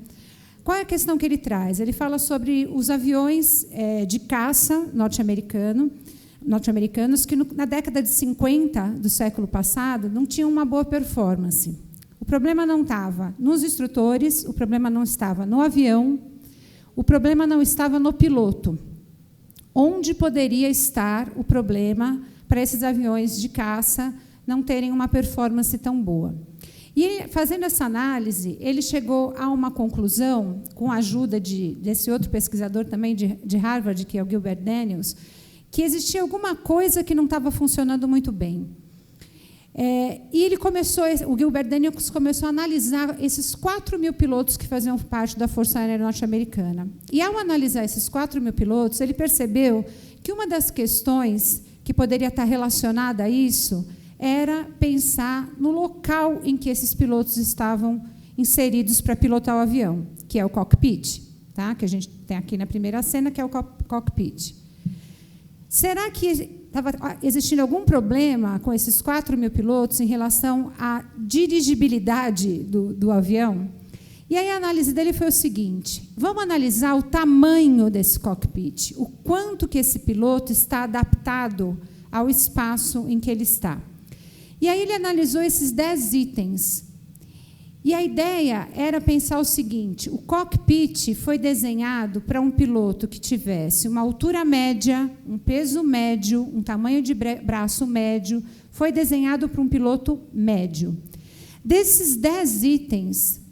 Qual é a questão que ele traz? Ele fala sobre os aviões de caça norte-americanos que, na década de 50 do século passado, não tinham uma boa performance. O problema não estava nos instrutores, o problema não estava no avião, o problema não estava no piloto. Onde poderia estar o problema para esses aviões de caça não terem uma performance tão boa? E, fazendo essa análise, ele chegou a uma conclusão, com a ajuda desse outro pesquisador também de Harvard, que é o Gilbert Daniels, que existia alguma coisa que não estava funcionando muito bem. E o Gilbert Daniels começou a analisar esses 4.000 pilotos que faziam parte da Força Aérea Norte-Americana. E, ao analisar esses 4.000 pilotos, ele percebeu que uma das questões que poderia estar relacionada a isso era pensar no local em que esses pilotos estavam inseridos para pilotar o avião, que é o cockpit, tá? Que a gente tem aqui na primeira cena, que é o cockpit. Será que estava existindo algum problema com esses 4.000 pilotos em relação à dirigibilidade do avião? E aí a análise dele foi o seguinte: vamos analisar o tamanho desse cockpit, o quanto que esse piloto está adaptado ao espaço em que ele está. E aí ele analisou esses 10 itens. E a ideia era pensar o seguinte: o cockpit foi desenhado para um piloto que tivesse uma altura média, um peso médio, um tamanho de braço médio, foi desenhado para um piloto médio. Desses 10 itens,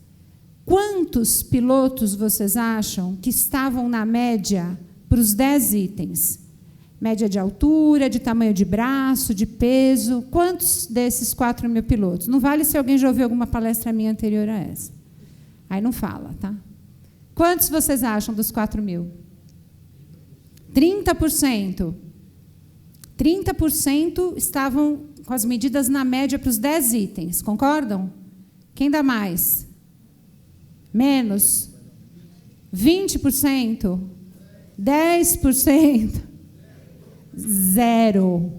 quantos pilotos vocês acham que estavam na média para os 10 itens? Média de altura, de tamanho de braço, de peso. Quantos desses 4.000 pilotos? Não vale se alguém já ouviu alguma palestra minha anterior a essa. Aí não fala, tá? Quantos vocês acham dos 4.000? 30%. 30% estavam com as medidas na média para os 10 itens. Concordam? Quem dá mais? Menos? 20%? 10%? Zero.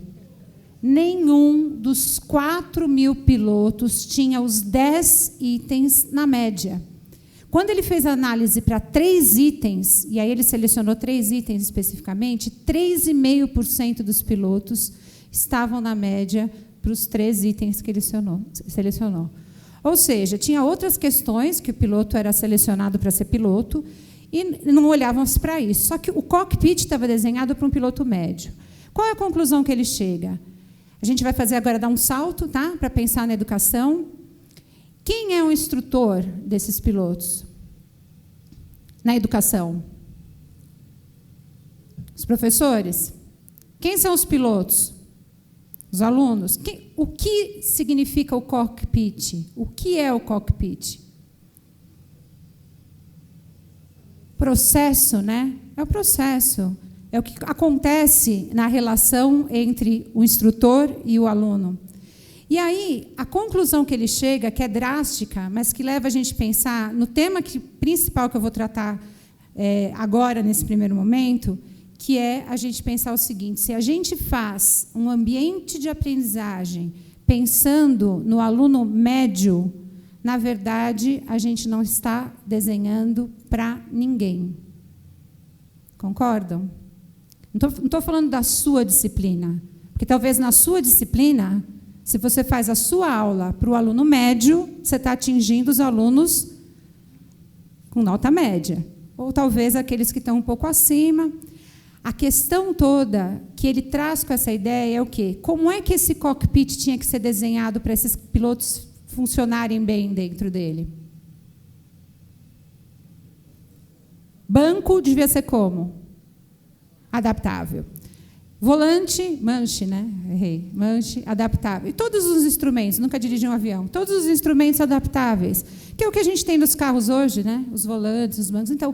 Nenhum dos 4.000 pilotos tinha os 10 itens na média. Quando ele fez a análise para 3 itens, e aí ele selecionou 3 itens especificamente, 3,5% dos pilotos estavam na média para os 3 itens que ele selecionou. Ou seja, tinha outras questões que o piloto era selecionado para ser piloto e não olhavam para isso. Só que o cockpit estava desenhado para um piloto médio. Qual é a conclusão que ele chega? A gente vai fazer agora, dar um salto, tá? Para pensar na educação. Quem é o instrutor desses pilotos na educação? Os professores? Quem são os pilotos? Os alunos? O que significa o cockpit? O que é o cockpit? processo, né? É o processo. É o que acontece na relação entre o instrutor e o aluno. E aí, a conclusão que ele chega, que é drástica, mas que leva a gente a pensar no tema principal que eu vou tratar agora, nesse primeiro momento, que é a gente pensar o seguinte: se a gente faz um ambiente de aprendizagem pensando no aluno médio, na verdade, a gente não está desenhando para ninguém. Concordam? Não estou falando da sua disciplina, porque talvez na sua disciplina, se você faz a sua aula para o aluno médio, você está atingindo os alunos com nota média. Ou talvez aqueles que estão um pouco acima. A questão toda que ele traz com essa ideia é o quê? Como é que esse cockpit tinha que ser desenhado para esses pilotos funcionarem bem dentro dele? Banco devia ser como? Adaptável. Volante, manche, né? Errei. Manche, adaptável. E todos os instrumentos, nunca dirigi um avião, todos os instrumentos adaptáveis, que é o que a gente tem nos carros hoje, né? Os volantes, os bancos. Então,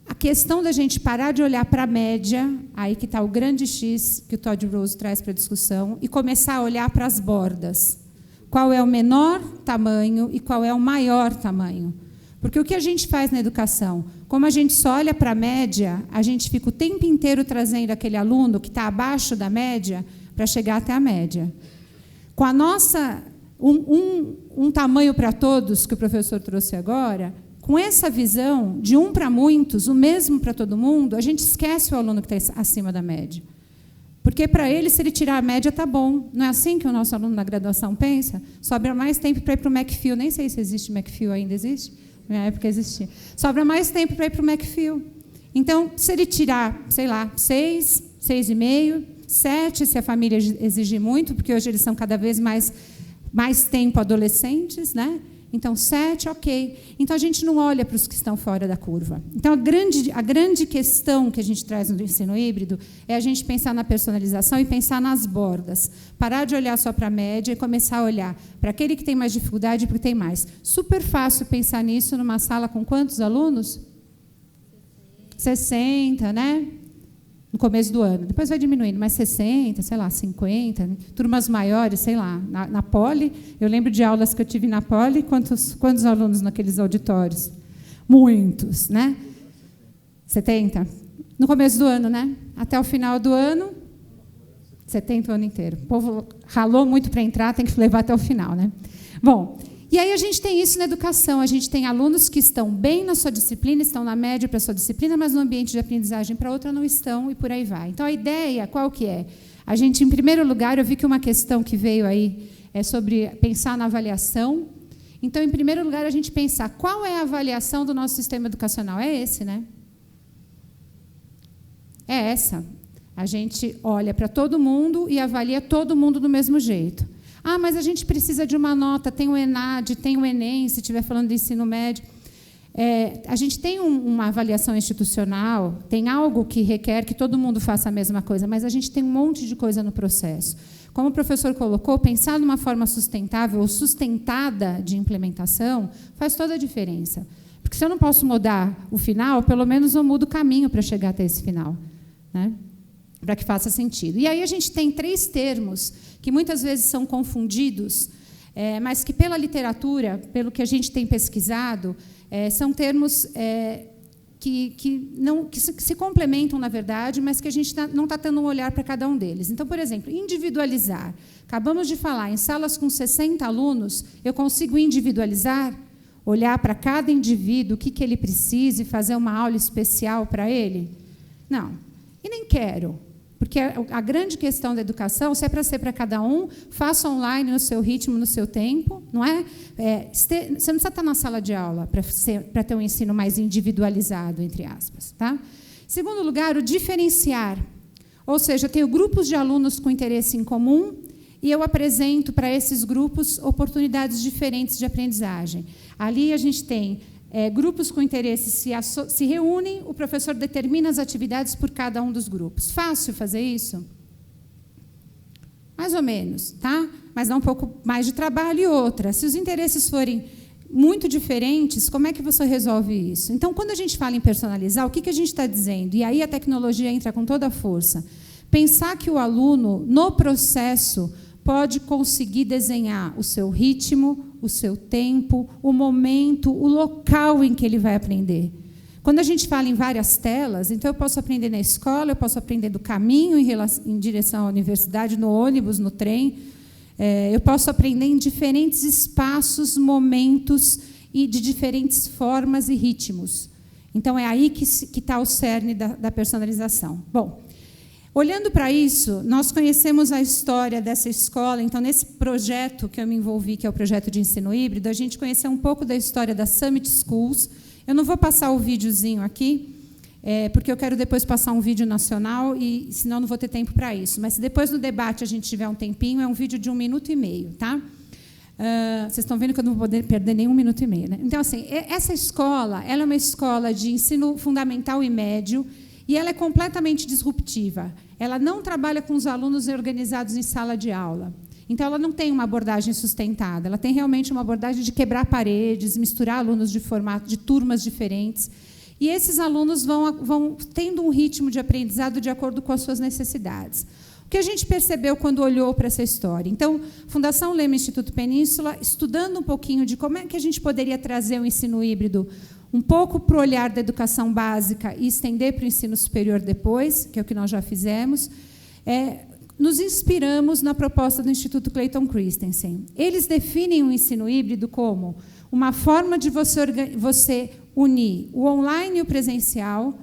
a questão da gente parar de olhar para a média, aí que está o grande X que o Todd Rose traz para a discussão, e começar a olhar para as bordas. Qual é o menor tamanho e qual é o maior tamanho? Porque o que a gente faz na educação? Como a gente só olha para a média, a gente fica o tempo inteiro trazendo aquele aluno que está abaixo da média para chegar até a média. Com a nossa um tamanho para todos, que o professor trouxe agora, com essa visão de um para muitos, o mesmo para todo mundo, a gente esquece o aluno que está acima da média. Porque, para ele, se ele tirar a média, está bom. Não é assim que o nosso aluno na graduação pensa? Sobra mais tempo para ir para o McPhil. Nem sei se existe McPhil ainda, existe? Na minha época existia. Sobra mais tempo para ir para o McPhil. Então, se ele tirar, sei lá, 6, 6,5, 7, se a família exigir muito, porque hoje eles são cada vez mais tempo adolescentes, né? Então, 7, ok. Então, a gente não olha para os que estão fora da curva. Então, a grande questão que a gente traz no ensino híbrido é a gente pensar na personalização e pensar nas bordas. Parar de olhar só para a média e começar a olhar para aquele que tem mais dificuldade, porque tem mais. Super fácil pensar nisso numa sala com quantos alunos? 60, né? No começo do ano. Depois vai diminuindo, mas 60, sei lá, 50. Né? Turmas maiores, sei lá. Na Poli, eu lembro de aulas que eu tive na Poli, quantos alunos naqueles auditórios? Muitos, né? 70? No começo do ano, né? Até o final do ano, 70 o ano inteiro. O povo ralou muito para entrar, tem que levar até o final, né? Bom, e aí a gente tem isso na educação. A gente tem alunos que estão bem na sua disciplina, estão na média para a sua disciplina, mas no ambiente de aprendizagem para outra não estão, e por aí vai. Então, a ideia, qual que é? A gente, em primeiro lugar, eu vi que uma questão que veio aí é sobre pensar na avaliação. Então, em primeiro lugar, a gente pensar qual é a avaliação do nosso sistema educacional. É esse, né? É essa. A gente olha para todo mundo e avalia todo mundo do mesmo jeito. Ah, mas a gente precisa de uma nota, tem o ENAD, tem o ENEM, se estiver falando de ensino médio. A gente tem uma avaliação institucional, tem algo que requer que todo mundo faça a mesma coisa, mas a gente tem um monte de coisa no processo. Como o professor colocou, pensar numa forma sustentável ou sustentada de implementação faz toda a diferença. Porque se eu não posso mudar o final, pelo menos eu mudo o caminho para chegar até esse final, né? Para que faça sentido. E aí a gente tem 3 termos que muitas vezes são confundidos, mas que, pela literatura, pelo que a gente tem pesquisado, são termos que se complementam, na verdade, mas que a gente não está tendo um olhar para cada um deles. Então, por exemplo, individualizar. Acabamos de falar, em salas com 60 alunos, eu consigo individualizar, olhar para cada indivíduo, o que ele precisa e fazer uma aula especial para ele? Não. E nem quero. Porque a grande questão da educação, se é para ser para cada um, faça online no seu ritmo, no seu tempo, não é? Você não precisa estar na sala de aula para ter um ensino mais individualizado, entre aspas. Tá? Segundo lugar, o diferenciar. Ou seja, eu tenho grupos de alunos com interesse em comum e eu apresento para esses grupos oportunidades diferentes de aprendizagem. Ali a gente tem grupos com interesse se reúnem, o professor determina as atividades por cada um dos grupos. Fácil fazer isso? Mais ou menos, tá? Mas dá um pouco mais de trabalho. E outra, se os interesses forem muito diferentes, como é que você resolve isso? Então, quando a gente fala em personalizar, o que a gente está dizendo? E aí a tecnologia entra com toda a força. Pensar que o aluno, no processo, pode conseguir desenhar o seu ritmo, o seu tempo, o momento, o local em que ele vai aprender. Quando a gente fala em várias telas, então eu posso aprender na escola, eu posso aprender do caminho em direção à universidade, no ônibus, no trem. Eu posso aprender em diferentes espaços, momentos e de diferentes formas e ritmos. Então, é aí que está o cerne da personalização. Bom, olhando para isso, nós conhecemos a história dessa escola. Então, nesse projeto que eu me envolvi, que é o projeto de ensino híbrido, a gente conheceu um pouco da história da Summit Schools. Eu não vou passar o videozinho aqui, porque eu quero depois passar um vídeo nacional, e senão não vou ter tempo para isso. Mas se depois no debate a gente tiver um tempinho, é um vídeo de 1 minuto e meio. Tá? Vocês estão vendo que eu não vou poder perder nem 1 minuto e meio. Né? Então, assim, essa escola ela é uma escola de ensino fundamental e médio, e ela é completamente disruptiva. Ela não trabalha com os alunos organizados em sala de aula. Então, ela não tem uma abordagem sustentada, ela tem realmente uma abordagem de quebrar paredes, misturar alunos de formato, de turmas diferentes. E esses alunos vão tendo um ritmo de aprendizado de acordo com as suas necessidades. O que a gente percebeu quando olhou para essa história? Então, Fundação Lema Instituto Península, estudando um pouquinho de como é que a gente poderia trazer o ensino híbrido um pouco para o olhar da educação básica e estender para o ensino superior depois, que é o que nós já fizemos, nos inspiramos na proposta do Instituto Clayton Christensen. Eles definem o ensino híbrido como uma forma de você unir o online e o presencial,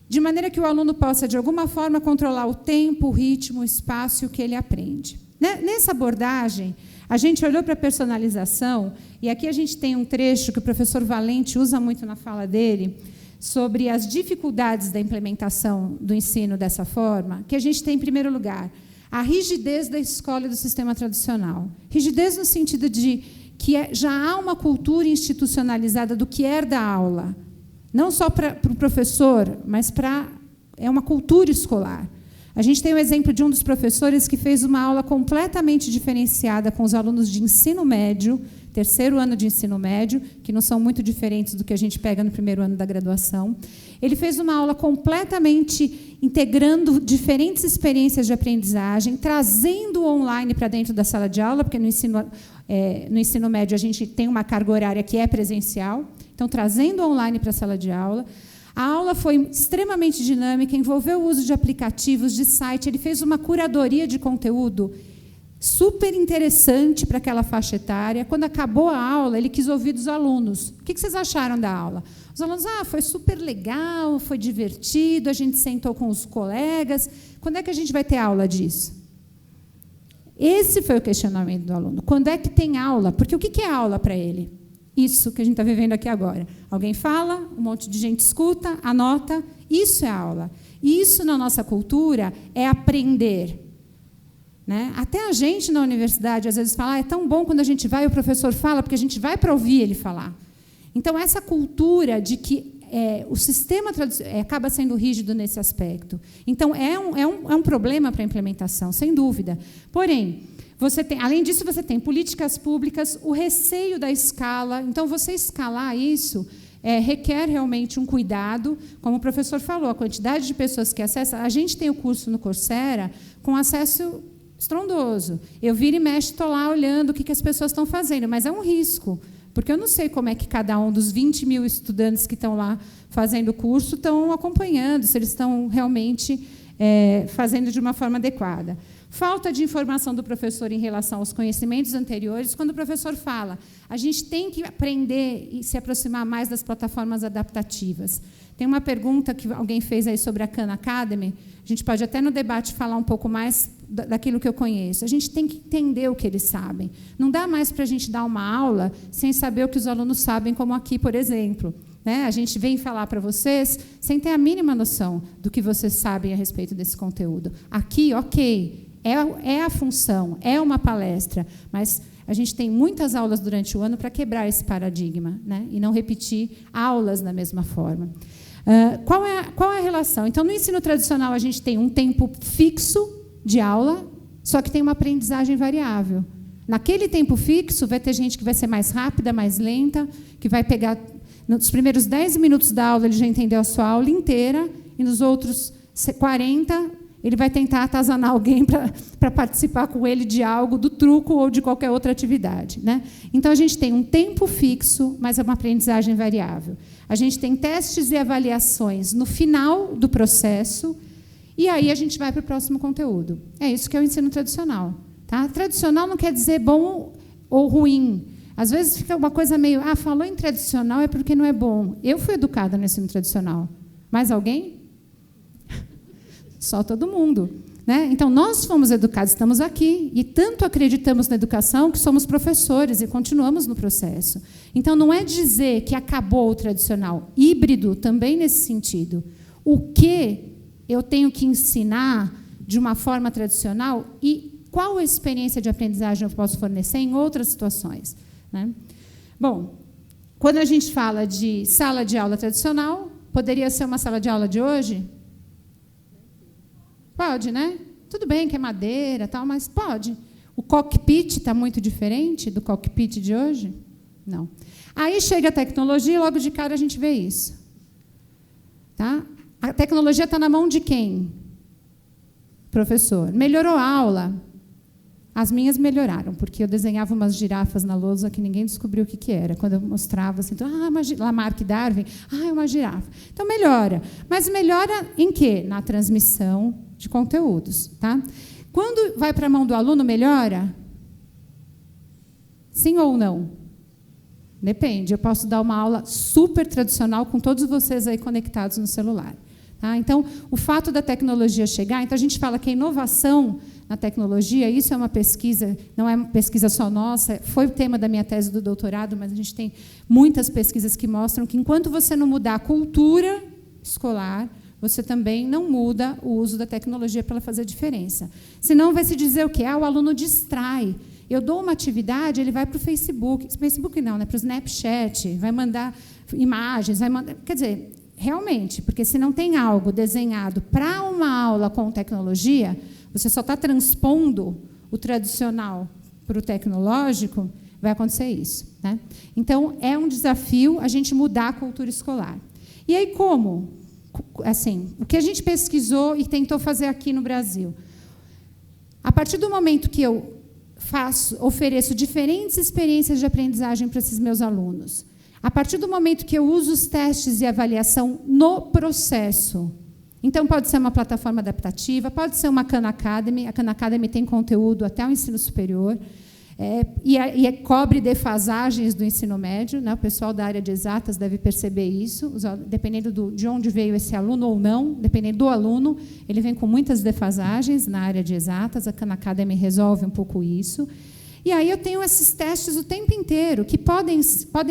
de maneira que o aluno possa, de alguma forma, controlar o tempo, o ritmo, o espaço e o que ele aprende. Nessa abordagem, a gente olhou para a personalização, e aqui a gente tem um trecho que o professor Valente usa muito na fala dele, sobre as dificuldades da implementação do ensino dessa forma, que a gente tem, em primeiro lugar, a rigidez da escola e do sistema tradicional. Rigidez no sentido de que já há uma cultura institucionalizada do que é da aula, não só para o professor, mas é uma cultura escolar. A gente tem o exemplo de um dos professores que fez uma aula completamente diferenciada com os alunos de ensino médio, terceiro ano de ensino médio, que não são muito diferentes do que a gente pega no primeiro ano da graduação. Ele fez uma aula completamente integrando diferentes experiências de aprendizagem, trazendo o online para dentro da sala de aula, porque no ensino médio a gente tem uma carga horária que é presencial, então trazendo o online para a sala de aula. A aula foi extremamente dinâmica, envolveu o uso de aplicativos, de site, ele fez uma curadoria de conteúdo super interessante para aquela faixa etária. Quando acabou a aula, ele quis ouvir dos alunos. O que vocês acharam da aula? Os alunos, foi super legal, foi divertido, a gente sentou com os colegas. Quando é que a gente vai ter aula disso? Esse foi o questionamento do aluno. Quando é que tem aula? Porque o que é aula para ele? Isso que a gente está vivendo aqui agora. Alguém fala, um monte de gente escuta, anota. Isso é aula. E isso, na nossa cultura, é aprender. Né? Até a gente, na universidade, às vezes fala, é tão bom quando a gente vai e o professor fala, porque a gente vai para ouvir ele falar. Então, essa cultura de que o sistema acaba sendo rígido nesse aspecto. Então, é um problema para a implementação, sem dúvida. Porém, além disso, você tem políticas públicas, o receio da escala. Então, você escalar isso requer realmente um cuidado. Como o professor falou, a quantidade de pessoas que acessam... A gente tem o curso no Coursera com acesso estrondoso. Eu viro e mexo, estou lá olhando o que as pessoas estão fazendo, mas é um risco, porque eu não sei como é que cada um dos 20 mil estudantes que estão lá fazendo o curso estão acompanhando, se eles estão realmente fazendo de uma forma adequada. Falta de informação do professor em relação aos conhecimentos anteriores. Quando o professor fala, a gente tem que aprender e se aproximar mais das plataformas adaptativas. Tem uma pergunta que alguém fez aí sobre a Khan Academy. A gente pode até no debate falar um pouco mais daquilo que eu conheço. A gente tem que entender o que eles sabem. Não dá mais para a gente dar uma aula sem saber o que os alunos sabem, como aqui, por exemplo. Né? A gente vem falar para vocês sem ter a mínima noção do que vocês sabem a respeito desse conteúdo. Aqui, ok, é a função, é uma palestra, mas a gente tem muitas aulas durante o ano para quebrar esse paradigma, né? E não repetir aulas da mesma forma. Qual é a relação? Então, no ensino tradicional, a gente tem um tempo fixo de aula, só que tem uma aprendizagem variável. Naquele tempo fixo, vai ter gente que vai ser mais rápida, mais lenta, que vai pegar... Nos primeiros 10 minutos da aula, ele já entendeu a sua aula inteira, e nos outros 40, ele vai tentar atazanar alguém para participar com ele de algo, do truco ou de qualquer outra atividade, né? Então, a gente tem um tempo fixo, mas é uma aprendizagem variável. A gente tem testes e avaliações no final do processo, e aí a gente vai para o próximo conteúdo. É isso que é o ensino tradicional. Tá? Tradicional não quer dizer bom ou ruim. Às vezes fica uma coisa meio, falou em tradicional é porque não é bom. Eu fui educada no ensino tradicional. Mais alguém? Só todo mundo. Né? Então, nós fomos educados, estamos aqui, e tanto acreditamos na educação que somos professores e continuamos no processo. Então, não é dizer que acabou o tradicional. Híbrido também nesse sentido. O que eu tenho que ensinar de uma forma tradicional e qual a experiência de aprendizagem eu posso fornecer em outras situações? Né? Bom, quando a gente fala de sala de aula tradicional, poderia ser uma sala de aula de hoje? Pode, né? Tudo bem que é madeira, tal, mas pode. O cockpit está muito diferente do cockpit de hoje? Não. Aí chega a tecnologia e logo de cara a gente vê isso. Tá? A tecnologia está na mão de quem? Professor. Melhorou a aula? As minhas melhoraram, porque eu desenhava umas girafas na lousa que ninguém descobriu o que era. Quando eu mostrava assim, Lamarck e Darwin, é uma girafa. Então, melhora. Mas melhora em quê? Na transmissão de conteúdos. Tá? Quando vai para a mão do aluno, melhora? Sim ou não? Depende. Eu posso dar uma aula super tradicional com todos vocês aí conectados no celular. Tá? Então, o fato da tecnologia chegar... Então, a gente fala que a inovação na tecnologia, isso é uma pesquisa, não é uma pesquisa só nossa, foi o tema da minha tese do doutorado, mas a gente tem muitas pesquisas que mostram que, enquanto você não mudar a cultura escolar, você também não muda o uso da tecnologia para ela fazer diferença. Senão, vai se dizer o quê? O aluno distrai. Eu dou uma atividade, ele vai para o Facebook. Facebook não, né? Para o Snapchat, vai mandar imagens, vai mandar... Quer dizer, realmente, porque se não tem algo desenhado para uma aula com tecnologia, você só está transpondo o tradicional para o tecnológico, vai acontecer isso. Né? Então, é um desafio a gente mudar a cultura escolar. E aí, como? Assim, o que a gente pesquisou e tentou fazer aqui no Brasil? A partir do momento que eu ofereço diferentes experiências de aprendizagem para esses meus alunos, a partir do momento que eu uso os testes e avaliação no processo, então, pode ser uma plataforma adaptativa, pode ser uma Khan Academy. A Khan Academy tem conteúdo até o ensino superior, cobre defasagens do ensino médio. Né? O pessoal da área de exatas deve perceber isso, dependendo de onde veio esse aluno ou não, dependendo do aluno, ele vem com muitas defasagens na área de exatas. A Khan Academy resolve um pouco isso. E aí eu tenho esses testes o tempo inteiro, que podem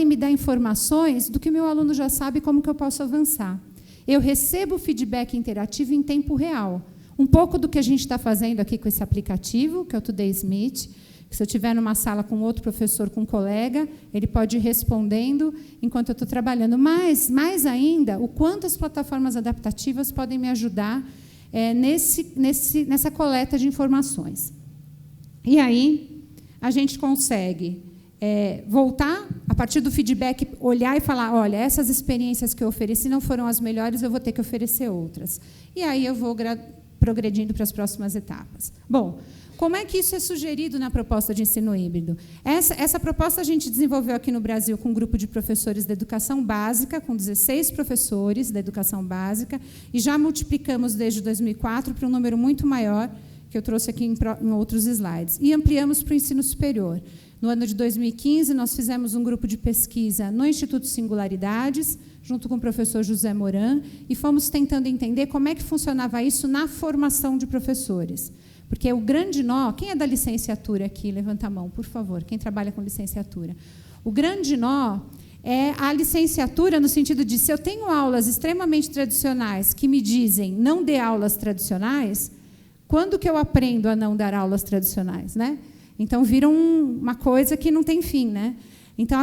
me dar informações do que o meu aluno já sabe, como que eu posso avançar. Eu recebo feedback interativo em tempo real. Um pouco do que a gente está fazendo aqui com esse aplicativo, que é o Today Smith, que se eu estiver numa sala com outro professor, com um colega, ele pode ir respondendo enquanto eu estou trabalhando. Mas, mais ainda, o quanto as plataformas adaptativas podem me ajudar nessa coleta de informações. E aí, a gente consegue voltar, a partir do feedback, olhar e falar, olha, essas experiências que eu ofereci não foram as melhores, eu vou ter que oferecer outras. E aí eu vou progredindo para as próximas etapas. Bom, como é que isso é sugerido na proposta de ensino híbrido? Essa proposta a gente desenvolveu aqui no Brasil com um grupo de professores da educação básica, com 16 professores da educação básica, e já multiplicamos desde 2004 para um número muito maior, que eu trouxe aqui em outros slides, e ampliamos para o ensino superior. No ano de 2015, nós fizemos um grupo de pesquisa no Instituto Singularidades, junto com o professor José Moran, e fomos tentando entender como é que funcionava isso na formação de professores. Porque o grande nó... Quem é da licenciatura aqui? Levanta a mão, por favor. Quem trabalha com licenciatura? O grande nó é a licenciatura no sentido de, se eu tenho aulas extremamente tradicionais que me dizem não dê aulas tradicionais, quando que eu aprendo a não dar aulas tradicionais, né? Então, vira uma coisa que não tem fim. Né? Então,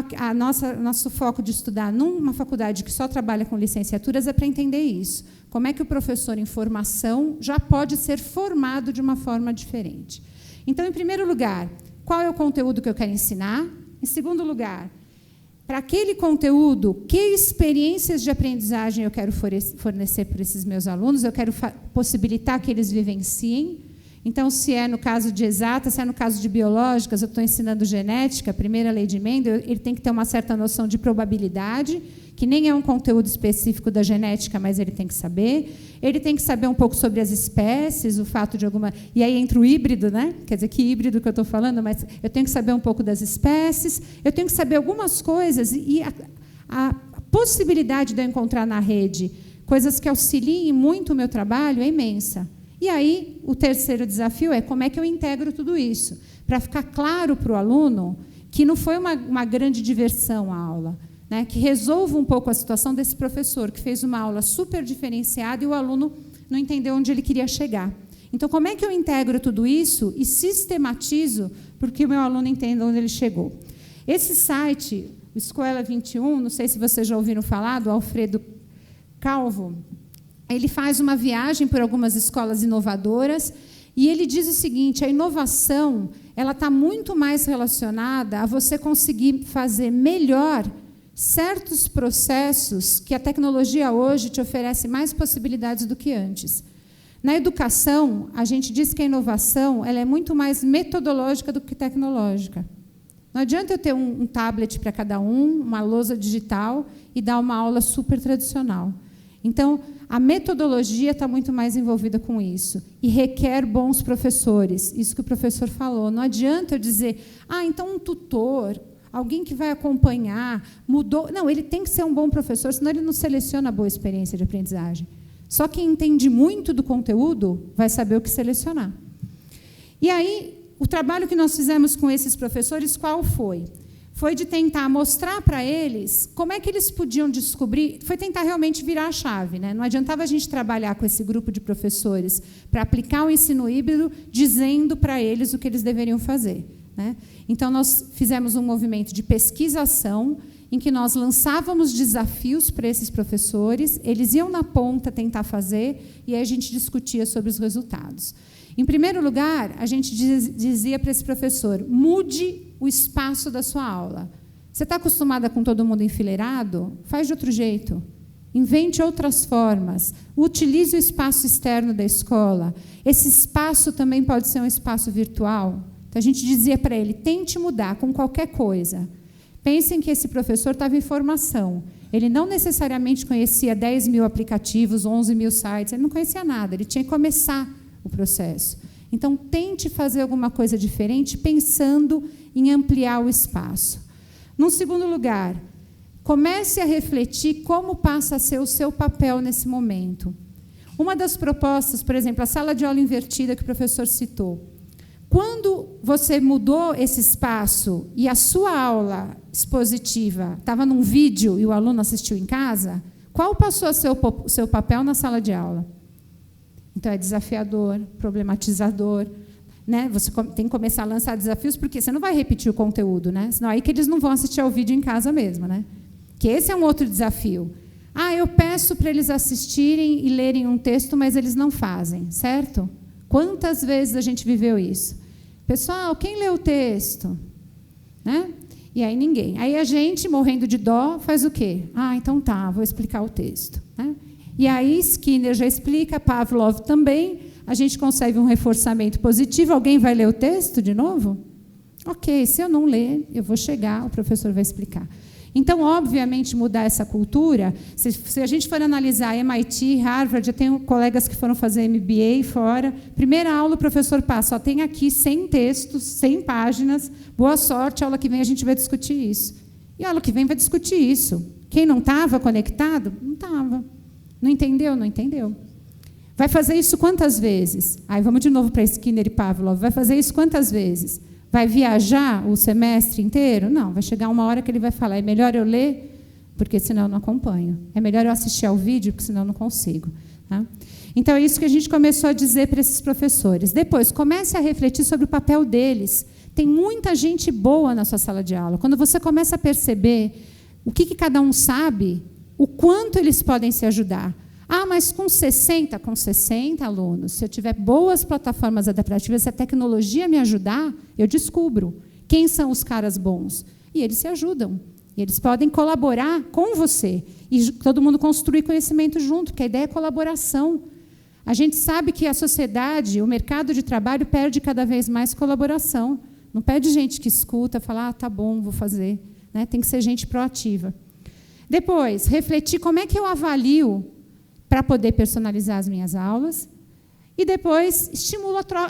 nosso foco de estudar numa faculdade que só trabalha com licenciaturas é para entender isso. Como é que o professor em formação já pode ser formado de uma forma diferente. Então, em primeiro lugar, qual é o conteúdo que eu quero ensinar. Em segundo lugar, para aquele conteúdo, que experiências de aprendizagem eu quero fornecer para esses meus alunos, eu quero possibilitar que eles vivenciem. Então, se é no caso de exatas, se é no caso de biológicas, eu estou ensinando genética, a primeira lei de Mendel, ele tem que ter uma certa noção de probabilidade, que nem é um conteúdo específico da genética, mas ele tem que saber. Ele tem que saber um pouco sobre as espécies, o fato de alguma... E aí entra o híbrido, né? Quer dizer, que híbrido que eu estou falando, mas eu tenho que saber um pouco das espécies, eu tenho que saber algumas coisas, e a possibilidade de eu encontrar na rede coisas que auxiliem muito o meu trabalho é imensa. E aí, o terceiro desafio é como é que eu integro tudo isso, para ficar claro para o aluno que não foi uma grande diversão a aula, né? Que resolva um pouco a situação desse professor, que fez uma aula super diferenciada e o aluno não entendeu onde ele queria chegar. Então, como é que eu integro tudo isso e sistematizo para que o meu aluno entenda onde ele chegou? Esse site, o Escola 21, não sei se vocês já ouviram falar, do Alfredo Calvo, ele faz uma viagem por algumas escolas inovadoras e ele diz o seguinte: a inovação ela está muito mais relacionada a você conseguir fazer melhor certos processos que a tecnologia hoje te oferece mais possibilidades do que antes. Na educação, a gente diz que a inovação ela é muito mais metodológica do que tecnológica. Não adianta eu ter um tablet para cada um, uma lousa digital e dar uma aula super tradicional. Então, a metodologia está muito mais envolvida com isso e requer bons professores. Isso que o professor falou. Não adianta eu dizer, então um tutor, alguém que vai acompanhar, mudou. Não, ele tem que ser um bom professor, senão ele não seleciona a boa experiência de aprendizagem. Só quem entende muito do conteúdo vai saber o que selecionar. E aí, o trabalho que nós fizemos com esses professores, qual foi? Foi de tentar mostrar para eles como é que eles podiam descobrir, foi tentar realmente virar a chave, né? Não adiantava a gente trabalhar com esse grupo de professores para aplicar o ensino híbrido, dizendo para eles o que eles deveriam fazer, né? Então, nós fizemos um movimento de pesquisação, em que nós lançávamos desafios para esses professores, eles iam na ponta tentar fazer, e aí a gente discutia sobre os resultados. Em primeiro lugar, a gente dizia para esse professor, mude o espaço da sua aula. Você está acostumada com todo mundo enfileirado? Faz de outro jeito. Invente outras formas. Utilize o espaço externo da escola. Esse espaço também pode ser um espaço virtual. Então, a gente dizia para ele, tente mudar com qualquer coisa. Pensem que esse professor estava em formação. Ele não necessariamente conhecia 10 mil aplicativos, 11 mil sites, ele não conhecia nada, ele tinha que começar o processo. Então, tente fazer alguma coisa diferente, pensando em ampliar o espaço. Num segundo lugar, comece a refletir como passa a ser o seu papel nesse momento. Uma das propostas, por exemplo, a sala de aula invertida que o professor citou. Quando você mudou esse espaço e a sua aula expositiva estava num vídeo e o aluno assistiu em casa, qual passou a ser o seu papel na sala de aula? Então, é desafiador, problematizador, né? Você tem que começar a lançar desafios, porque você não vai repetir o conteúdo, né? Senão aí que eles não vão assistir ao vídeo em casa mesmo, né? Que esse é um outro desafio. Eu peço para eles assistirem e lerem um texto, mas eles não fazem, certo? Quantas vezes a gente viveu isso? Pessoal, quem leu o texto? Né? E aí ninguém. Aí a gente, morrendo de dó, faz o quê? Então tá, vou explicar o texto. Né? E aí Skinner já explica, Pavlov também, a gente consegue um reforçamento positivo. Alguém vai ler o texto de novo? Ok, se eu não ler, eu vou chegar, o professor vai explicar. Então, obviamente, mudar essa cultura, se a gente for analisar MIT, Harvard, já tenho colegas que foram fazer MBA fora, primeira aula o professor passa, tem aqui 100 textos, 100 páginas, boa sorte, a aula que vem a gente vai discutir isso. E a aula que vem vai discutir isso. Quem não estava conectado? Não estava. Não entendeu? Não entendeu. Vai fazer isso quantas vezes? Vamos de novo para Skinner e Pavlov. Vai fazer isso quantas vezes? Vai viajar o semestre inteiro? Não, vai chegar uma hora que ele vai falar, é melhor eu ler, porque senão eu não acompanho. É melhor eu assistir ao vídeo, porque senão eu não consigo. Tá? Então, é isso que a gente começou a dizer para esses professores. Depois, comece a refletir sobre o papel deles. Tem muita gente boa na sua sala de aula. Quando você começa a perceber o que cada um sabe, o quanto eles podem se ajudar. Ah, mas com 60 alunos, se eu tiver boas plataformas adaptativas, se a tecnologia me ajudar, eu descubro quem são os caras bons. E eles se ajudam. E eles podem colaborar com você. E todo mundo construir conhecimento junto, porque a ideia é colaboração. A gente sabe que a sociedade, o mercado de trabalho, perde cada vez mais colaboração. Não pede gente que escuta, fala, tá bom, vou fazer. Né? Tem que ser gente proativa. Depois, refletir como é que eu avalio para poder personalizar as minhas aulas. E depois,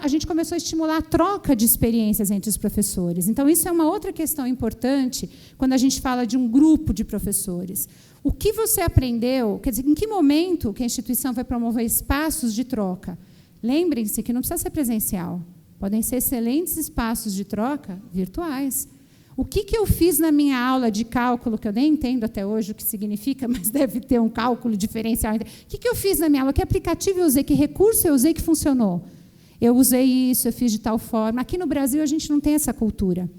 a gente começou a estimular a troca de experiências entre os professores. Então, isso é uma outra questão importante quando a gente fala de um grupo de professores. O que você aprendeu, quer dizer, em que momento que a instituição vai promover espaços de troca? Lembrem-se que não precisa ser presencial. Podem ser excelentes espaços de troca virtuais. O que eu fiz na minha aula de cálculo, que eu nem entendo até hoje o que significa, mas deve ter um cálculo diferencial. O que eu fiz na minha aula? Que aplicativo eu usei? Que recurso eu usei que funcionou? Eu usei isso, eu fiz de tal forma. Aqui no Brasil, a gente não tem essa cultura.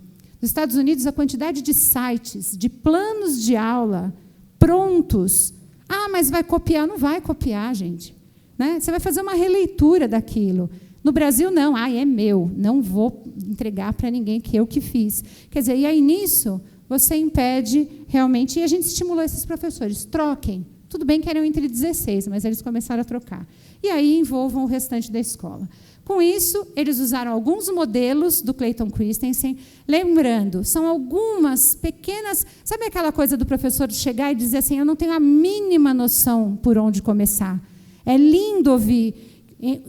Nos Estados Unidos, a quantidade de sites, de planos de aula prontos. Ah, mas vai copiar? Não vai copiar, gente. Né? Você vai fazer uma releitura daquilo. No Brasil, não. Ah, é meu. Não vou entregar para ninguém que eu que fiz. Quer dizer, e aí, nisso, você impede realmente... E a gente estimulou esses professores. Troquem. Tudo bem que eram entre 16, mas eles começaram a trocar. E aí, envolvam o restante da escola. Com isso, eles usaram alguns modelos do Clayton Christensen. Lembrando, são algumas pequenas... Sabe aquela coisa do professor chegar e dizer assim, eu não tenho a mínima noção por onde começar. É lindo ouvir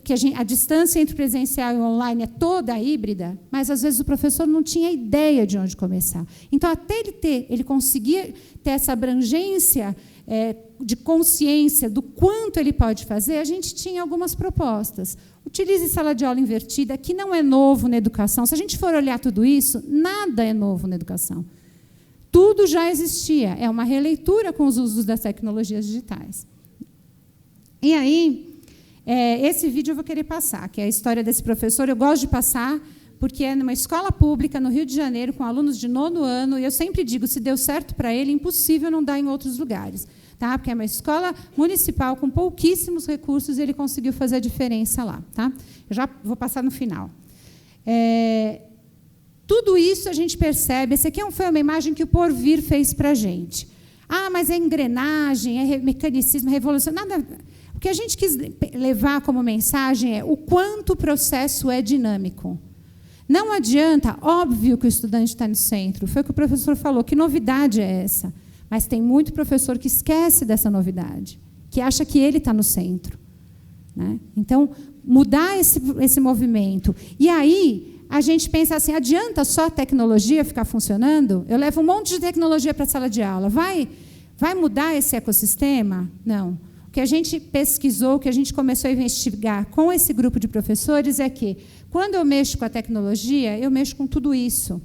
que a distância entre presencial e online é toda híbrida, mas, às vezes, o professor não tinha ideia de onde começar. Então, até ele conseguir ter essa abrangência de consciência do quanto ele pode fazer, a gente tinha algumas propostas. Utilize sala de aula invertida, que não é novo na educação. Se a gente for olhar tudo isso, nada é novo na educação. Tudo já existia. É uma releitura com os usos das tecnologias digitais. E aí... esse vídeo eu vou querer passar, que é a história desse professor. Eu gosto de passar, porque é numa escola pública, no Rio de Janeiro, com alunos de 9º ano, e eu sempre digo, se deu certo para ele, impossível não dar em outros lugares. Tá? Porque é uma escola municipal com pouquíssimos recursos, e ele conseguiu fazer a diferença lá. Tá? Eu já vou passar no final. Tudo isso a gente percebe. Essa aqui foi uma imagem que o Porvir fez para a gente. Ah, mas é engrenagem, é mecanicismo, é revolução, nada... O que a gente quis levar como mensagem é o quanto o processo é dinâmico. Não adianta, óbvio que o estudante está no centro, foi o que o professor falou, que novidade é essa? Mas tem muito professor que esquece dessa novidade, que acha que ele está no centro. Né? Então, mudar esse movimento. E aí, a gente pensa assim, adianta só a tecnologia ficar funcionando? Eu levo um monte de tecnologia para a sala de aula. Vai mudar esse ecossistema? Não. O que a gente pesquisou, o que a gente começou a investigar com esse grupo de professores é que, quando eu mexo com a tecnologia, eu mexo com tudo isso.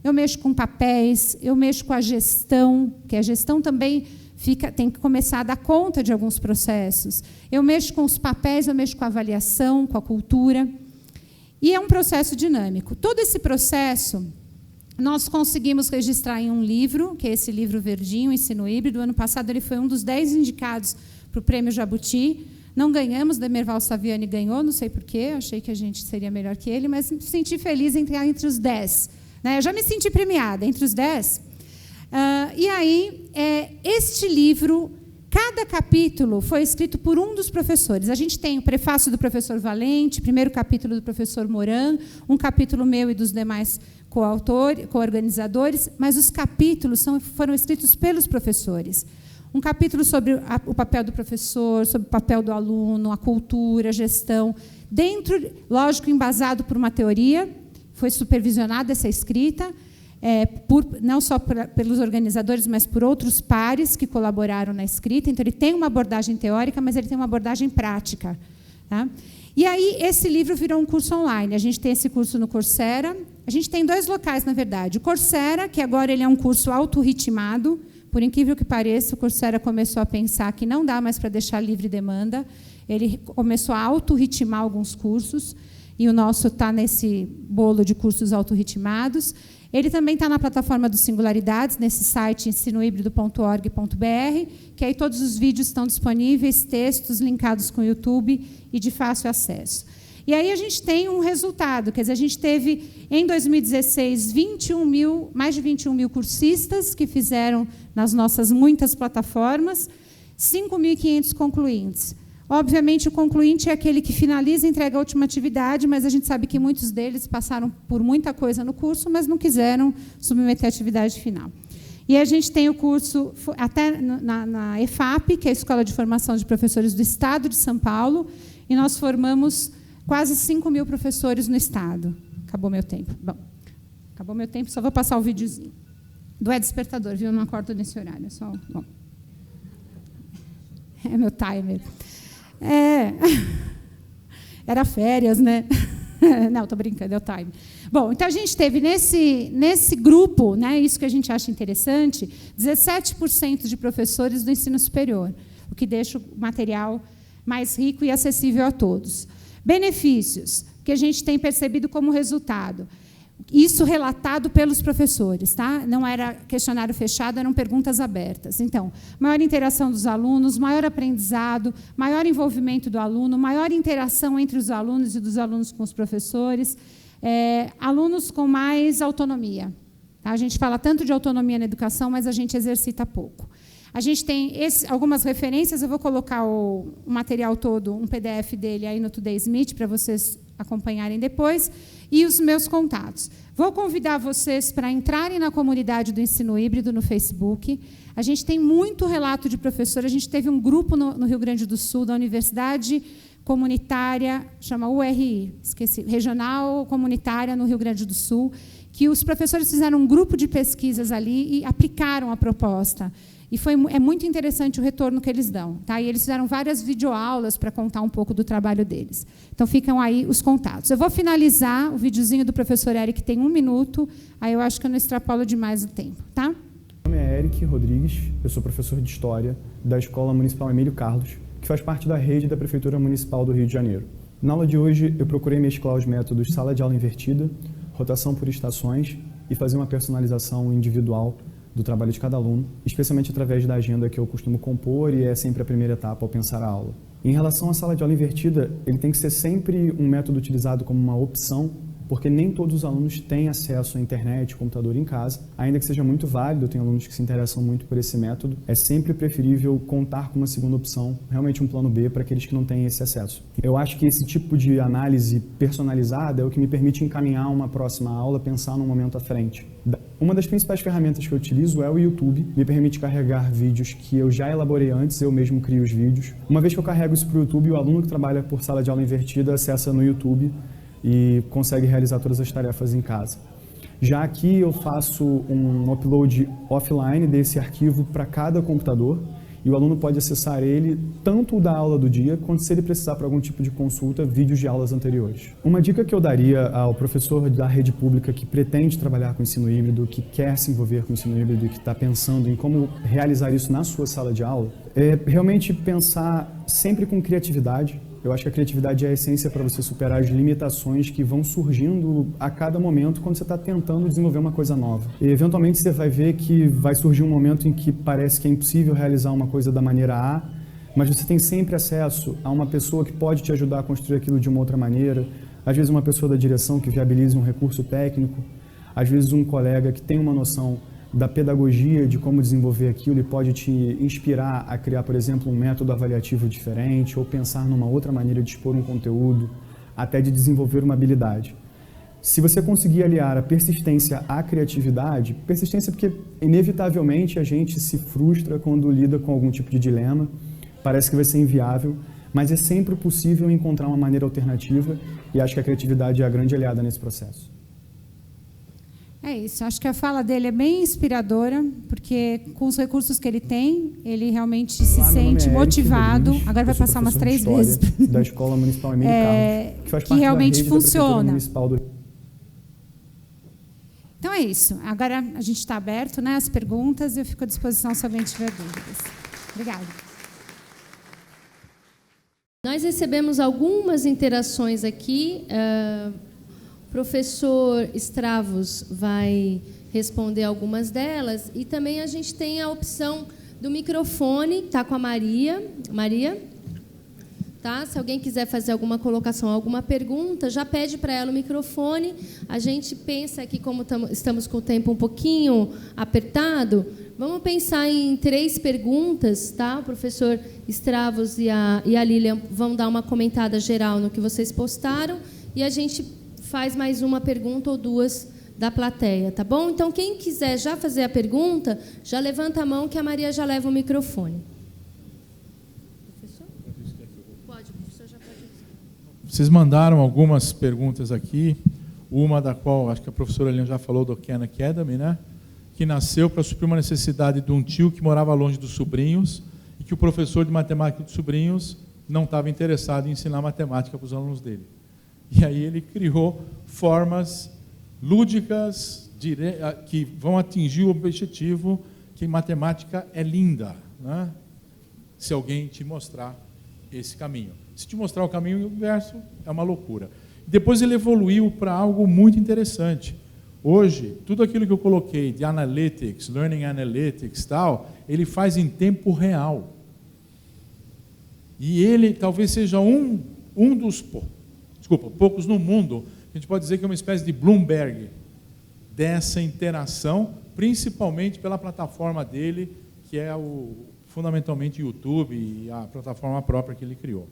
Eu mexo com papéis, eu mexo com a gestão, que a gestão também tem que começar a dar conta de alguns processos. Eu mexo com os papéis, eu mexo com a avaliação, com a cultura. E é um processo dinâmico. Todo esse processo, nós conseguimos registrar em um livro, que é esse livro verdinho, Ensino Híbrido. Ano passado, ele foi um dos 10 indicados para o Prêmio Jabuti. Não ganhamos, Demerval Saviani ganhou, não sei porquê, achei que a gente seria melhor que ele, mas me senti feliz em entrar entre os 10. Né? Eu já me senti premiada entre os 10. E aí, este livro, cada capítulo foi escrito por um dos professores. A gente tem o prefácio do professor Valente, primeiro capítulo do professor Moran, um capítulo meu e dos demais coorganizadores, mas os capítulos foram escritos pelos professores. Um capítulo sobre o papel do professor, sobre o papel do aluno, a cultura, a gestão, lógico, embasado por uma teoria, foi supervisionada essa escrita, não só pelos organizadores, mas por outros pares que colaboraram na escrita. Então, ele tem uma abordagem teórica, mas ele tem uma abordagem prática. Tá? E aí, esse livro virou um curso online. A gente tem esse curso no Coursera. A gente tem 2 locais, na verdade. O Coursera, que agora ele é um curso autorritmado. Por incrível que pareça, o Coursera começou a pensar que não dá mais para deixar livre demanda. Ele começou a autorritmar alguns cursos, e o nosso está nesse bolo de cursos autorritmados. Ele também está na plataforma do Singularidades, nesse site ensinohibrido.org.br, que aí todos os vídeos estão disponíveis, textos linkados com o YouTube e de fácil acesso. E aí a gente tem um resultado, quer dizer, a gente teve, em 2016, mais de 21 mil cursistas que fizeram nas nossas muitas plataformas, 5.500 concluintes. Obviamente, o concluinte é aquele que finaliza e entrega a última atividade, mas a gente sabe que muitos deles passaram por muita coisa no curso, mas não quiseram submeter a atividade final. E a gente tem o curso até na EFAP, que é a Escola de Formação de Professores do Estado de São Paulo, e nós formamos quase 5 mil professores no Estado. Acabou meu tempo. Bom, acabou meu tempo, só vou passar o videozinho. Do despertador, viu? Eu não acordo nesse horário. Só, bom. É meu timer. Era férias, né? Não, estou brincando, é o time. Bom, então a gente teve nesse grupo, né, isso que a gente acha interessante, 17% de professores do ensino superior, o que deixa o material mais rico e acessível a todos. Benefícios que a gente tem percebido como resultado. Isso relatado pelos professores, tá? Não era questionário fechado, eram perguntas abertas. Então, maior interação dos alunos, maior aprendizado, maior envolvimento do aluno, maior interação entre os alunos e dos alunos com os professores, alunos com mais autonomia. Tá? A gente fala tanto de autonomia na educação, mas a gente exercita pouco. A gente tem algumas referências, eu vou colocar o material todo, um PDF dele aí no Today's Meet, para vocês acompanharem depois, e os meus contatos. Vou convidar vocês para entrarem na comunidade do Ensino Híbrido no Facebook. A gente tem muito relato de professor, a gente teve um grupo no Rio Grande do Sul, da Universidade Comunitária, chama URI, esqueci, Regional Comunitária no Rio Grande do Sul, que os professores fizeram um grupo de pesquisas ali e aplicaram a proposta. E é muito interessante o retorno que eles dão. Tá? E eles fizeram várias videoaulas para contar um pouco do trabalho deles. Então, ficam aí os contatos. Eu vou finalizar o videozinho do professor Eric, que tem 1 minuto, aí eu acho que eu não extrapolo demais o tempo. Tá? Meu nome é Eric Rodrigues, eu sou professor de História da Escola Municipal Emílio Carlos, que faz parte da rede da Prefeitura Municipal do Rio de Janeiro. Na aula de hoje, eu procurei mesclar os métodos sala de aula invertida, rotação por estações e fazer uma personalização individual do trabalho de cada aluno, especialmente através da agenda que eu costumo compor e é sempre a primeira etapa ao pensar a aula. Em relação à sala de aula invertida, ele tem que ser sempre um método utilizado como uma opção, porque nem todos os alunos têm acesso à internet, computador em casa, ainda que seja muito válido, tem alunos que se interessam muito por esse método, é sempre preferível contar com uma segunda opção, realmente um plano B para aqueles que não têm esse acesso. Eu acho que esse tipo de análise personalizada é o que me permite encaminhar uma próxima aula, pensar num momento à frente. Uma das principais ferramentas que eu utilizo é o YouTube, me permite carregar vídeos que eu já elaborei antes, eu mesmo crio os vídeos. Uma vez que eu carrego isso para o YouTube, o aluno que trabalha por sala de aula invertida acessa no YouTube e consegue realizar todas as tarefas em casa. Já aqui eu faço um upload offline desse arquivo para cada computador e o aluno pode acessar ele tanto da aula do dia, quanto se ele precisar para algum tipo de consulta, vídeos de aulas anteriores. Uma dica que eu daria ao professor da rede pública que pretende trabalhar com ensino híbrido, que quer se envolver com ensino híbrido e que está pensando em como realizar isso na sua sala de aula, é realmente pensar sempre com criatividade. Eu acho que a criatividade é a essência para você superar as limitações que vão surgindo a cada momento quando você está tentando desenvolver uma coisa nova. E, eventualmente, você vai ver que vai surgir um momento em que parece que é impossível realizar uma coisa da maneira A, mas você tem sempre acesso a uma pessoa que pode te ajudar a construir aquilo de uma outra maneira, às vezes uma pessoa da direção que viabiliza um recurso técnico, às vezes um colega que tem uma noção da pedagogia, de como desenvolver aquilo e pode te inspirar a criar, por exemplo, um método avaliativo diferente ou pensar numa outra maneira de expor um conteúdo, até de desenvolver uma habilidade. Se você conseguir aliar a persistência à criatividade, persistência porque inevitavelmente a gente se frustra quando lida com algum tipo de dilema, parece que vai ser inviável, mas é sempre possível encontrar uma maneira alternativa e acho que a criatividade é a grande aliada nesse processo. É isso, acho que a fala dele é bem inspiradora, porque com os recursos que ele tem, ele realmente se sente motivado. Agora vai passar umas 3 vezes. Da Escola Municipal Emílio Carlos, que faz parte realmente da rede funciona. Da Municipal do... Então é isso. Agora a gente está aberto, né, às perguntas e eu fico à disposição se alguém tiver dúvidas. Obrigada. Nós recebemos algumas interações aqui. professor Stravos vai responder algumas delas, e também a gente tem a opção do microfone, está com a Maria. Maria? Tá? Se alguém quiser fazer alguma colocação, alguma pergunta, já pede para ela o microfone. A gente pensa que, como estamos com o tempo um pouquinho apertado, vamos pensar em 3 perguntas. Tá? O professor Stravos e a Lilian vão dar uma comentada geral no que vocês postaram, e a gente faz mais uma pergunta ou 2 da plateia, tá bom? Então, quem quiser já fazer a pergunta, já levanta a mão que a Maria já leva o microfone. Vocês mandaram algumas perguntas aqui, uma da qual acho que a professora Lilian já falou, do Khan Academy, né? Que nasceu para suprir uma necessidade de um tio que morava longe dos sobrinhos e que o professor de matemática dos sobrinhos não estava interessado em ensinar matemática para os alunos dele. E aí ele criou formas lúdicas que vão atingir o objetivo, que matemática é linda, né? Se alguém te mostrar esse caminho. Se te mostrar o caminho inverso, é uma loucura. Depois ele evoluiu para algo muito interessante. Hoje, tudo aquilo que eu coloquei de analytics, learning analytics, tal, ele faz em tempo real. E ele talvez seja um dos poucos no mundo, a gente pode dizer que é uma espécie de Bloomberg dessa interação, principalmente pela plataforma dele, que é fundamentalmente o YouTube e a plataforma própria que ele criou.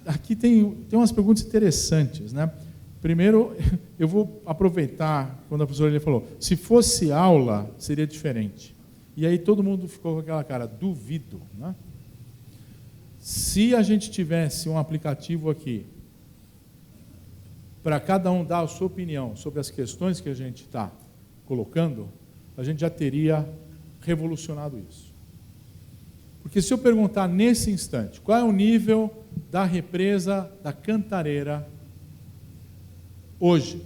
Aqui tem umas perguntas interessantes, né? Primeiro, eu vou aproveitar quando a professora Lilian falou, se fosse aula, seria diferente. E aí todo mundo ficou com aquela cara, duvido, né? Se a gente tivesse um aplicativo aqui, para cada um dar a sua opinião sobre as questões que a gente está colocando, a gente já teria revolucionado isso. Porque se eu perguntar nesse instante, qual é o nível da represa da Cantareira hoje?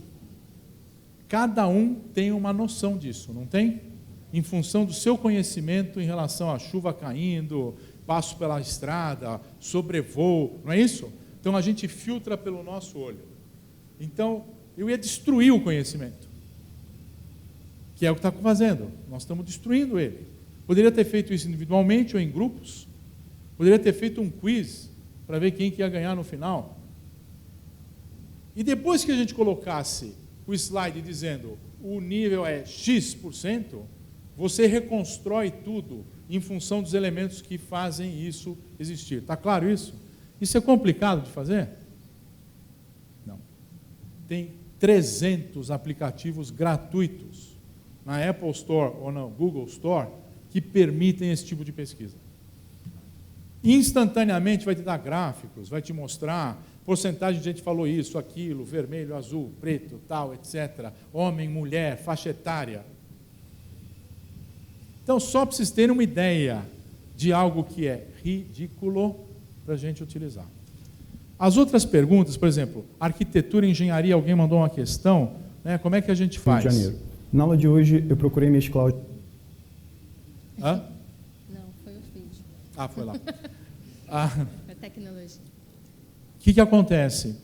Cada um tem uma noção disso, não tem? Em função do seu conhecimento em relação à chuva caindo, passo pela estrada, sobrevoo, não é isso? Então a gente filtra pelo nosso olho. Então, eu ia destruir o conhecimento, que é o que está fazendo. Nós estamos destruindo ele. Poderia ter feito isso individualmente ou em grupos. Poderia ter feito um quiz para ver quem que ia ganhar no final. E depois que a gente colocasse o slide dizendo o nível é X%, você reconstrói tudo em função dos elementos que fazem isso existir. Está claro isso? Isso é complicado de fazer? Não. Tem 300 aplicativos gratuitos na Apple Store ou na Google Store que permitem esse tipo de pesquisa. Instantaneamente vai te dar gráficos, vai te mostrar porcentagem de gente falou isso, aquilo, vermelho, azul, preto, tal, etc. Homem, mulher, faixa etária. Então, só para vocês terem uma ideia de algo que é ridículo para a gente utilizar. As outras perguntas, por exemplo, arquitetura e engenharia, alguém mandou uma questão, né? Como é que a gente faz? Rio de Janeiro. Na aula de hoje, eu procurei mesclar... Hã? Não, foi o vídeo. Ah, foi lá. Foi tecnologia. O que acontece?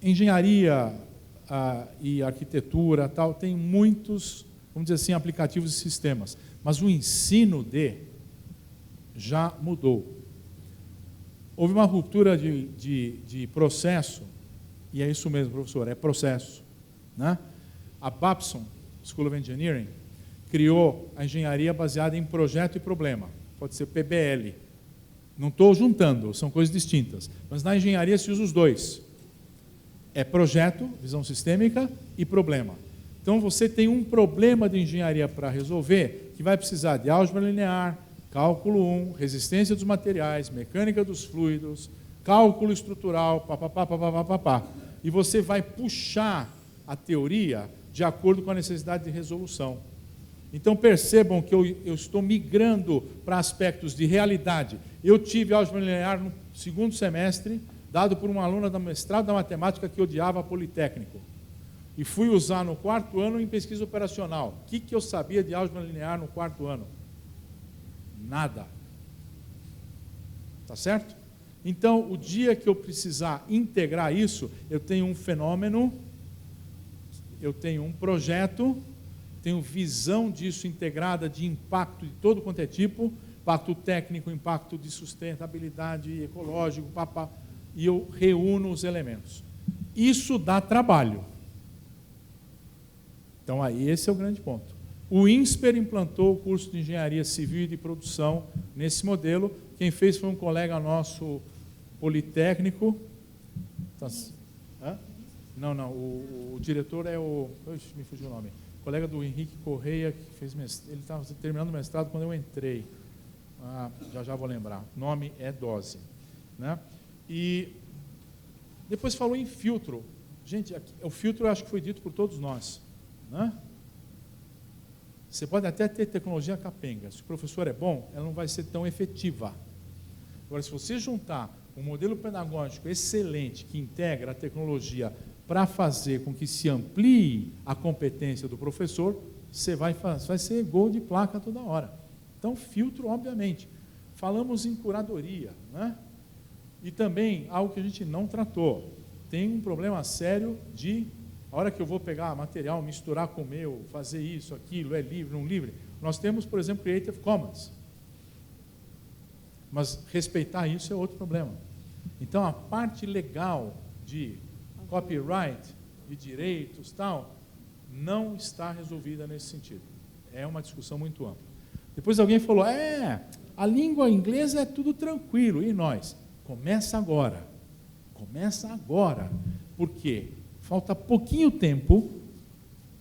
Engenharia e arquitetura, tal, tem muitos, vamos dizer assim, aplicativos e sistemas, mas o ensino já mudou. Houve uma ruptura de processo, e é isso mesmo, professor, é processo, né? A Babson School of Engineering criou a engenharia baseada em projeto e problema, pode ser PBL. Não estou juntando, são coisas distintas, mas na engenharia se usa os dois. É projeto, visão sistêmica e problema. Então você tem um problema de engenharia para resolver, que vai precisar de álgebra linear, cálculo 1, resistência dos materiais, mecânica dos fluidos, cálculo estrutural, papapá. E você vai puxar a teoria de acordo com a necessidade de resolução. Então percebam que eu estou migrando para aspectos de realidade. Eu tive álgebra linear no segundo semestre, dado por uma aluna da mestrado da matemática que odiava Politécnico. E fui usar no 4º ano em pesquisa operacional. O que eu sabia de álgebra linear no 4º ano? Nada. Tá certo? Então, o dia que eu precisar integrar isso, eu tenho um fenômeno, eu tenho um projeto, tenho visão disso integrada de impacto de todo quanto é tipo, impacto técnico, impacto de sustentabilidade, ecológico, e eu reúno os elementos. Isso dá trabalho. Então, aí, esse é o grande ponto. O INSPER implantou o curso de Engenharia Civil e de Produção nesse modelo. Quem fez foi um colega nosso politécnico. Não, o diretor é o... me fugiu o nome. Colega do Henrique Correia, que fez mestrado. Ele estava terminando o mestrado quando eu entrei. Já vou lembrar. O nome é Dose. Né? E depois falou em filtro. Gente, o filtro eu acho que foi dito por todos nós. Né? Você pode até ter tecnologia capenga. Se o professor é bom, ela não vai ser tão efetiva. Agora, se você juntar um modelo pedagógico excelente que integra a tecnologia para fazer com que se amplie a competência do professor, você vai ser gol de placa toda hora. Então, filtro, obviamente. Falamos em curadoria, né? E também, algo que a gente não tratou, tem um problema sério de, a hora que eu vou pegar material, misturar com o meu, fazer isso, aquilo, é livre, não livre. Nós temos, por exemplo, Creative Commons. Mas respeitar isso é outro problema. Então, a parte legal de copyright, de direitos, tal, não está resolvida nesse sentido. É uma discussão muito ampla. Depois alguém falou, a língua inglesa é tudo tranquilo, e nós? Começa agora. Começa agora. Por quê? Falta pouquinho tempo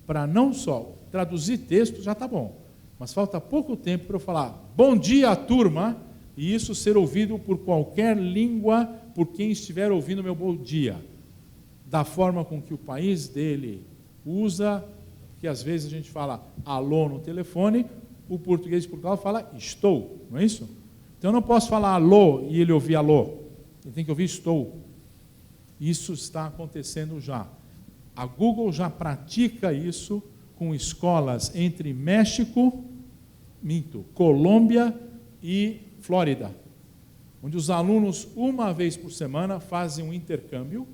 para não só traduzir texto, já está bom, mas falta pouco tempo para eu falar bom dia, turma, e isso ser ouvido por qualquer língua, por quem estiver ouvindo meu bom dia, da forma com que o país dele usa, que às vezes a gente fala alô no telefone, o português de Portugal fala estou, não é isso? Então eu não posso falar alô e ele ouvir alô, ele tem que ouvir estou. Isso está acontecendo já. A Google já pratica isso com escolas entre México, Colômbia e Flórida, onde os alunos, uma vez por semana, fazem um intercâmbio,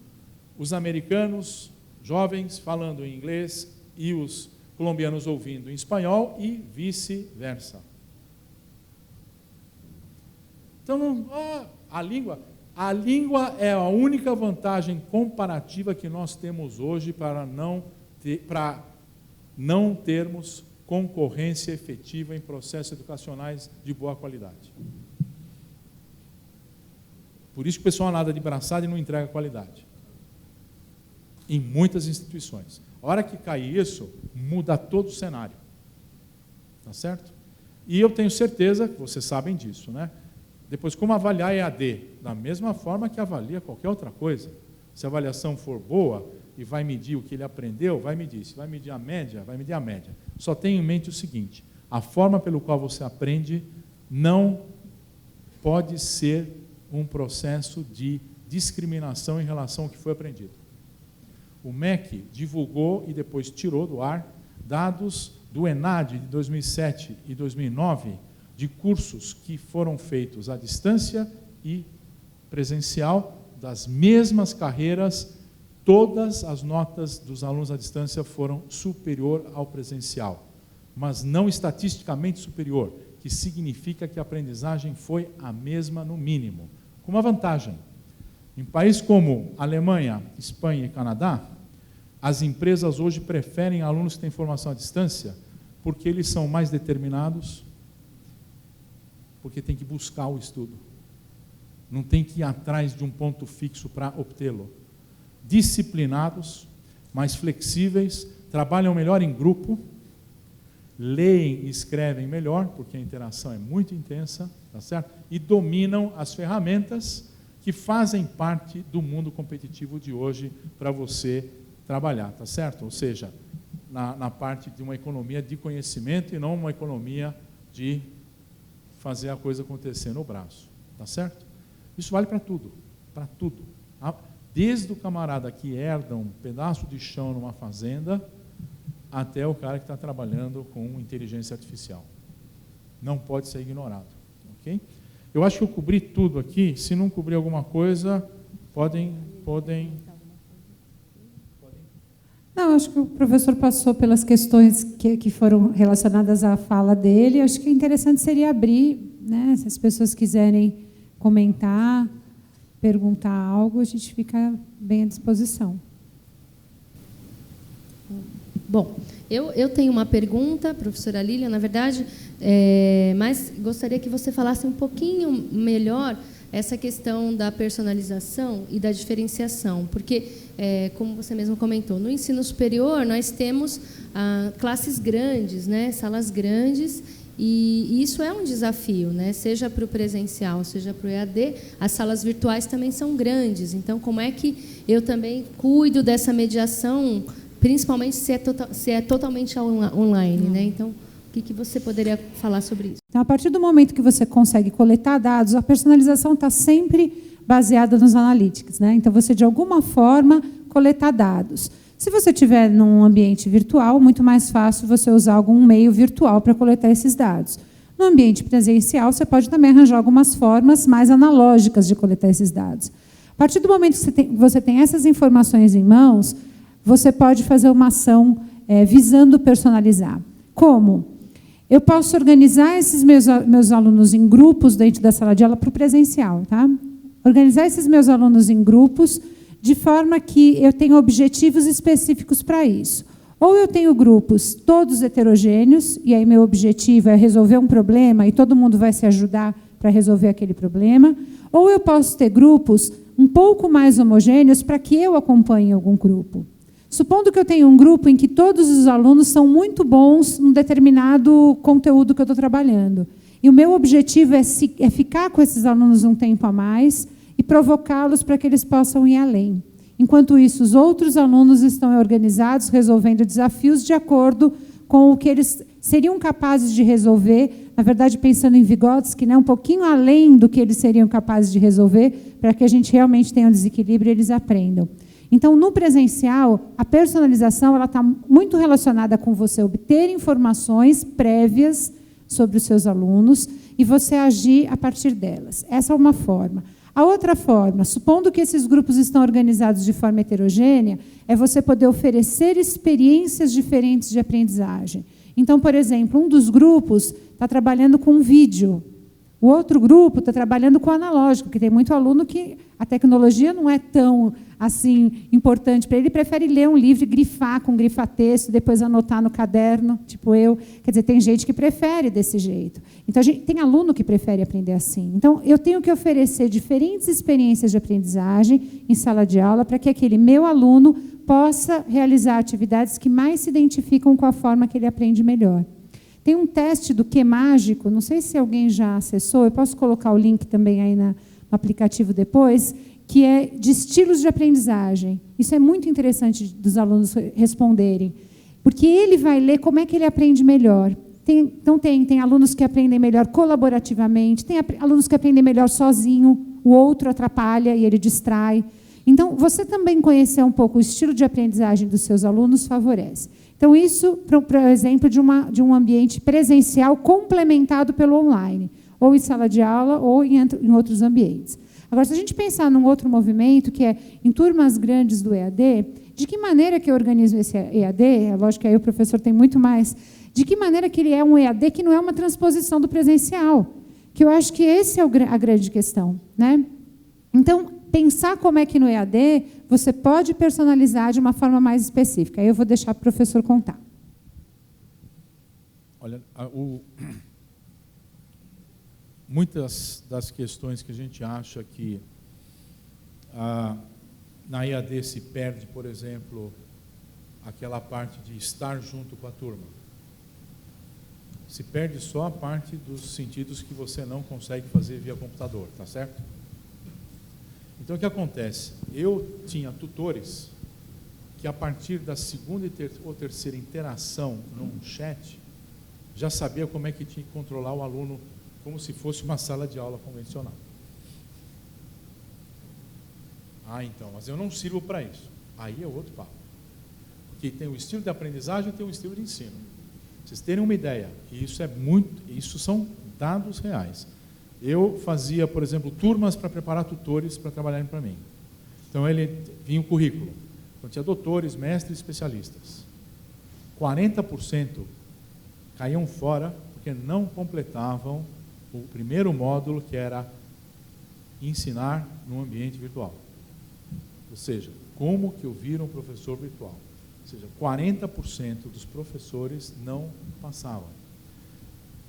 os americanos, jovens, falando em inglês, e os colombianos ouvindo em espanhol, e vice-versa. Então, a língua é a única vantagem comparativa que nós temos hoje para não termos concorrência efetiva em processos educacionais de boa qualidade. Por isso que o pessoal nada de braçada e não entrega qualidade. Em muitas instituições. A hora que cai isso, muda todo o cenário. Tá certo? E eu tenho certeza que vocês sabem disso, né? Depois, como avaliar EAD? Da mesma forma que avalia qualquer outra coisa. Se a avaliação for boa e vai medir o que ele aprendeu, vai medir. Se vai medir a média, vai medir a média. Só tenha em mente o seguinte, a forma pelo qual você aprende não pode ser um processo de discriminação em relação ao que foi aprendido. O MEC divulgou e depois tirou do ar dados do ENAD de 2007 e 2009 de cursos que foram feitos à distância e presencial, das mesmas carreiras, todas as notas dos alunos à distância foram superior ao presencial, mas não estatisticamente superior, que significa que a aprendizagem foi a mesma no mínimo. Com uma vantagem, em países como Alemanha, Espanha e Canadá, as empresas hoje preferem alunos que têm formação à distância porque eles são mais determinados, porque tem que buscar o estudo. Não tem que ir atrás de um ponto fixo para obtê-lo. Disciplinados, mais flexíveis, trabalham melhor em grupo, leem e escrevem melhor, porque a interação é muito intensa, tá certo? E dominam as ferramentas que fazem parte do mundo competitivo de hoje para você trabalhar, tá certo? Ou seja, na parte de uma economia de conhecimento e não uma economia de fazer a coisa acontecer no braço, tá certo? Isso vale para tudo, para tudo. Desde o camarada que herda um pedaço de chão numa fazenda, até o cara que está trabalhando com inteligência artificial. Não pode ser ignorado, ok? Eu acho que eu cobri tudo aqui. Se não cobrir alguma coisa, podem... Não, acho que o professor passou pelas questões que foram relacionadas à fala dele. Acho que interessante seria abrir, né, se as pessoas quiserem comentar, perguntar algo, a gente fica bem à disposição. Bom, eu tenho uma pergunta, professora Lília, na verdade, mas gostaria que você falasse um pouquinho melhor essa questão da personalização e da diferenciação, porque, como você mesmo comentou, no ensino superior nós temos classes grandes, né, salas grandes, e isso é um desafio, né, seja para o presencial, seja para o EAD, as salas virtuais também são grandes, então como é que eu também cuido dessa mediação, principalmente se é totalmente online, né? Então, o que você poderia falar sobre isso? Então, a partir do momento que você consegue coletar dados, a personalização está sempre baseada nos analytics, né? Então, você, de alguma forma, coletar dados. Se você estiver num ambiente virtual, muito mais fácil você usar algum meio virtual para coletar esses dados. No ambiente presencial, você pode também arranjar algumas formas mais analógicas de coletar esses dados. A partir do momento que você tem essas informações em mãos, você pode fazer uma ação visando personalizar. Como? Eu posso organizar esses meus alunos em grupos dentro da sala de aula para o presencial. Tá? Organizar esses meus alunos em grupos de forma que eu tenha objetivos específicos para isso. Ou eu tenho grupos todos heterogêneos, e aí meu objetivo é resolver um problema e todo mundo vai se ajudar para resolver aquele problema. Ou eu posso ter grupos um pouco mais homogêneos para que eu acompanhe algum grupo. Supondo que eu tenho um grupo em que todos os alunos são muito bons num determinado conteúdo que eu estou trabalhando. E o meu objetivo é ficar com esses alunos um tempo a mais e provocá-los para que eles possam ir além. Enquanto isso, os outros alunos estão organizados, resolvendo desafios de acordo com o que eles seriam capazes de resolver, na verdade, pensando em Vygotsky, né, um pouquinho além do que eles seriam capazes de resolver, para que a gente realmente tenha um desequilíbrio e eles aprendam. Então, no presencial, a personalização está muito relacionada com você obter informações prévias sobre os seus alunos e você agir a partir delas. Essa é uma forma. A outra forma, supondo que esses grupos estão organizados de forma heterogênea, é você poder oferecer experiências diferentes de aprendizagem. Então, por exemplo, um dos grupos está trabalhando com vídeo. O outro grupo está trabalhando com analógico, porque tem muito aluno que a tecnologia não é tão assim importante para ele, prefere ler um livro e grifar com grifa-texto, depois anotar no caderno, tipo eu. Quer dizer, tem gente que prefere desse jeito. Então, tem aluno que prefere aprender assim. Então, eu tenho que oferecer diferentes experiências de aprendizagem em sala de aula para que aquele meu aluno possa realizar atividades que mais se identificam com a forma que ele aprende melhor. Tem um teste do Q Mágico, não sei se alguém já acessou, eu posso colocar o link também aí no aplicativo depois, que é de estilos de aprendizagem. Isso é muito interessante dos alunos responderem, porque ele vai ler como é que ele aprende melhor. Então, tem alunos que aprendem melhor colaborativamente, tem alunos que aprendem melhor sozinho, o outro atrapalha e ele distrai. Então, você também conhecer um pouco o estilo de aprendizagem dos seus alunos favorece. Então, isso, por exemplo, de um ambiente presencial complementado pelo online, ou em sala de aula, ou em outros ambientes. Agora, se a gente pensar num outro movimento, que é em turmas grandes do EAD, de que maneira que eu organizo esse EAD? É lógico que aí o professor tem muito mais. De que maneira que ele é um EAD que não é uma transposição do presencial? Que eu acho que essa é a grande questão, né? Então, pensar como é que no EAD você pode personalizar de uma forma mais específica. Aí eu vou deixar para o professor contar. Olha, muitas das questões que a gente acha que na EAD se perde, por exemplo, aquela parte de estar junto com a turma. Se perde só a parte dos sentidos que você não consegue fazer via computador, tá certo? Então, o que acontece? Eu tinha tutores que, a partir da segunda ou terceira interação num chat, já sabia como é que tinha que controlar o aluno como se fosse uma sala de aula convencional. Então, mas eu não sirvo para isso. Aí é outro papo. Porque tem o estilo de aprendizagem e tem o estilo de ensino. Vocês terem uma ideia, isso são dados reais. Eu fazia, por exemplo, turmas para preparar tutores para trabalharem para mim. Então, ele vinha o currículo. Então, tinha doutores, mestres, especialistas. 40% caíam fora porque não completavam o primeiro módulo, que era ensinar no ambiente virtual. Ou seja, como que eu viro um professor virtual? Ou seja, 40% dos professores não passavam.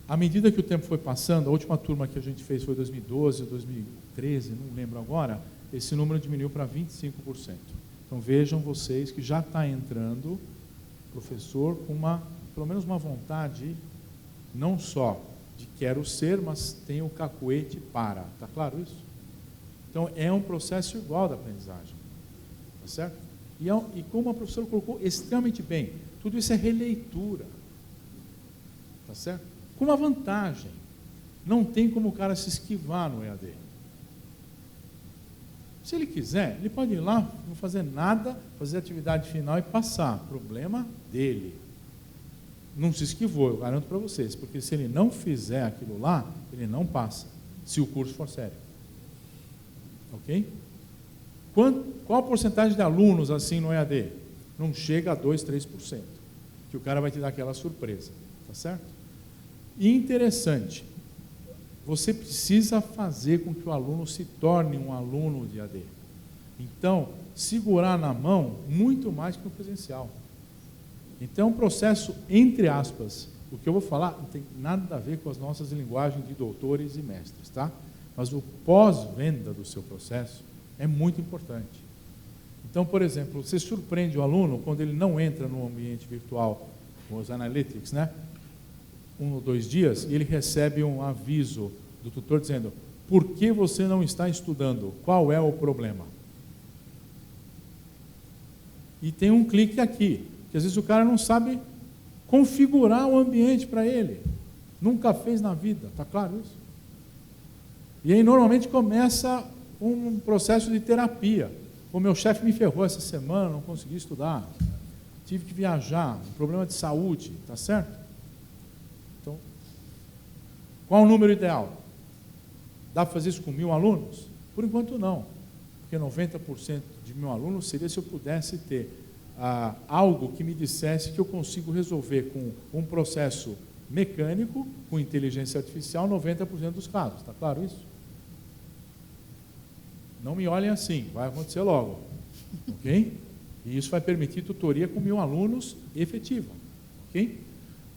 À medida que o tempo foi passando, a última turma que a gente fez foi 2012, 2013, não lembro agora, esse número diminuiu para 25%. Então vejam vocês que já está entrando professor com pelo menos uma vontade, não só de quero ser, mas tem o cacuete para. Está claro isso? Então é um processo igual da aprendizagem. Tá certo? E como a professora colocou extremamente bem, tudo isso é releitura. Tá certo? Com uma vantagem. Não tem como o cara se esquivar no EAD. Se ele quiser, ele pode ir lá, não fazer nada, fazer a atividade final e passar. Problema dele. Não se esquivou, eu garanto para vocês, porque se ele não fizer aquilo lá, ele não passa, se o curso for sério. Ok? Qual a porcentagem de alunos assim no EAD? Não chega a 2%, 3%, que o cara vai te dar aquela surpresa. Tá certo? E interessante, você precisa fazer com que o aluno se torne um aluno de EAD. Então, segurar na mão muito mais que no presencial. Então, é um processo, entre aspas, o que eu vou falar não tem nada a ver com as nossas linguagens de doutores e mestres, tá? Mas o pós-venda do seu processo é muito importante. Então, por exemplo, você surpreende o aluno quando ele não entra no ambiente virtual, os analytics, né? 1 ou 2 dias, e ele recebe um aviso do tutor dizendo: por que você não está estudando? Qual é o problema? E tem um clique aqui, que às vezes o cara não sabe configurar o ambiente para ele. Nunca fez na vida, está claro isso? E aí normalmente começa um processo de terapia. O meu chefe me ferrou essa semana, não consegui estudar, tive que viajar, um problema de saúde, está certo? Então, qual o número ideal? Dá para fazer isso com 1.000 alunos? Por enquanto não, porque 90% de 1.000 alunos seria se eu pudesse ter algo que me dissesse que eu consigo resolver com um processo mecânico, com inteligência artificial, 90% dos casos. Está claro isso? Não me olhem assim, vai acontecer logo. Ok? E isso vai permitir tutoria com 1.000 alunos efetiva. Ok?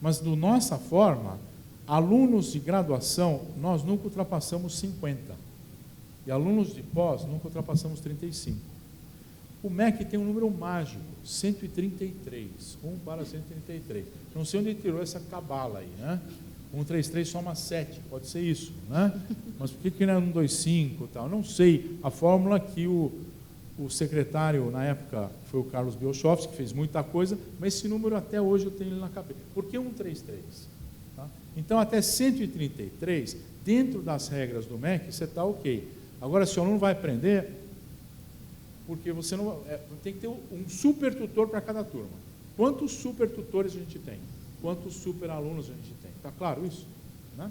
Mas, da nossa forma, alunos de graduação, nós nunca ultrapassamos 50. E alunos de pós, nunca ultrapassamos 35. O MEC tem um número mágico, 133. 1 para 133. Não sei onde ele tirou essa cabala aí, né? 133 soma 7, pode ser isso, né? Mas por que não é 125 e tal? Não sei. A fórmula que o secretário, na época, foi o Carlos Bioschoff, que fez muita coisa, mas esse número até hoje eu tenho ele na cabeça. Por que 133? Tá? Então, até 133, dentro das regras do MEC, você está ok. Agora, se o aluno vai aprender, porque você não tem que ter um super tutor para cada turma. Quantos super tutores a gente tem? Quantos super alunos a gente tem? Está claro isso? Né?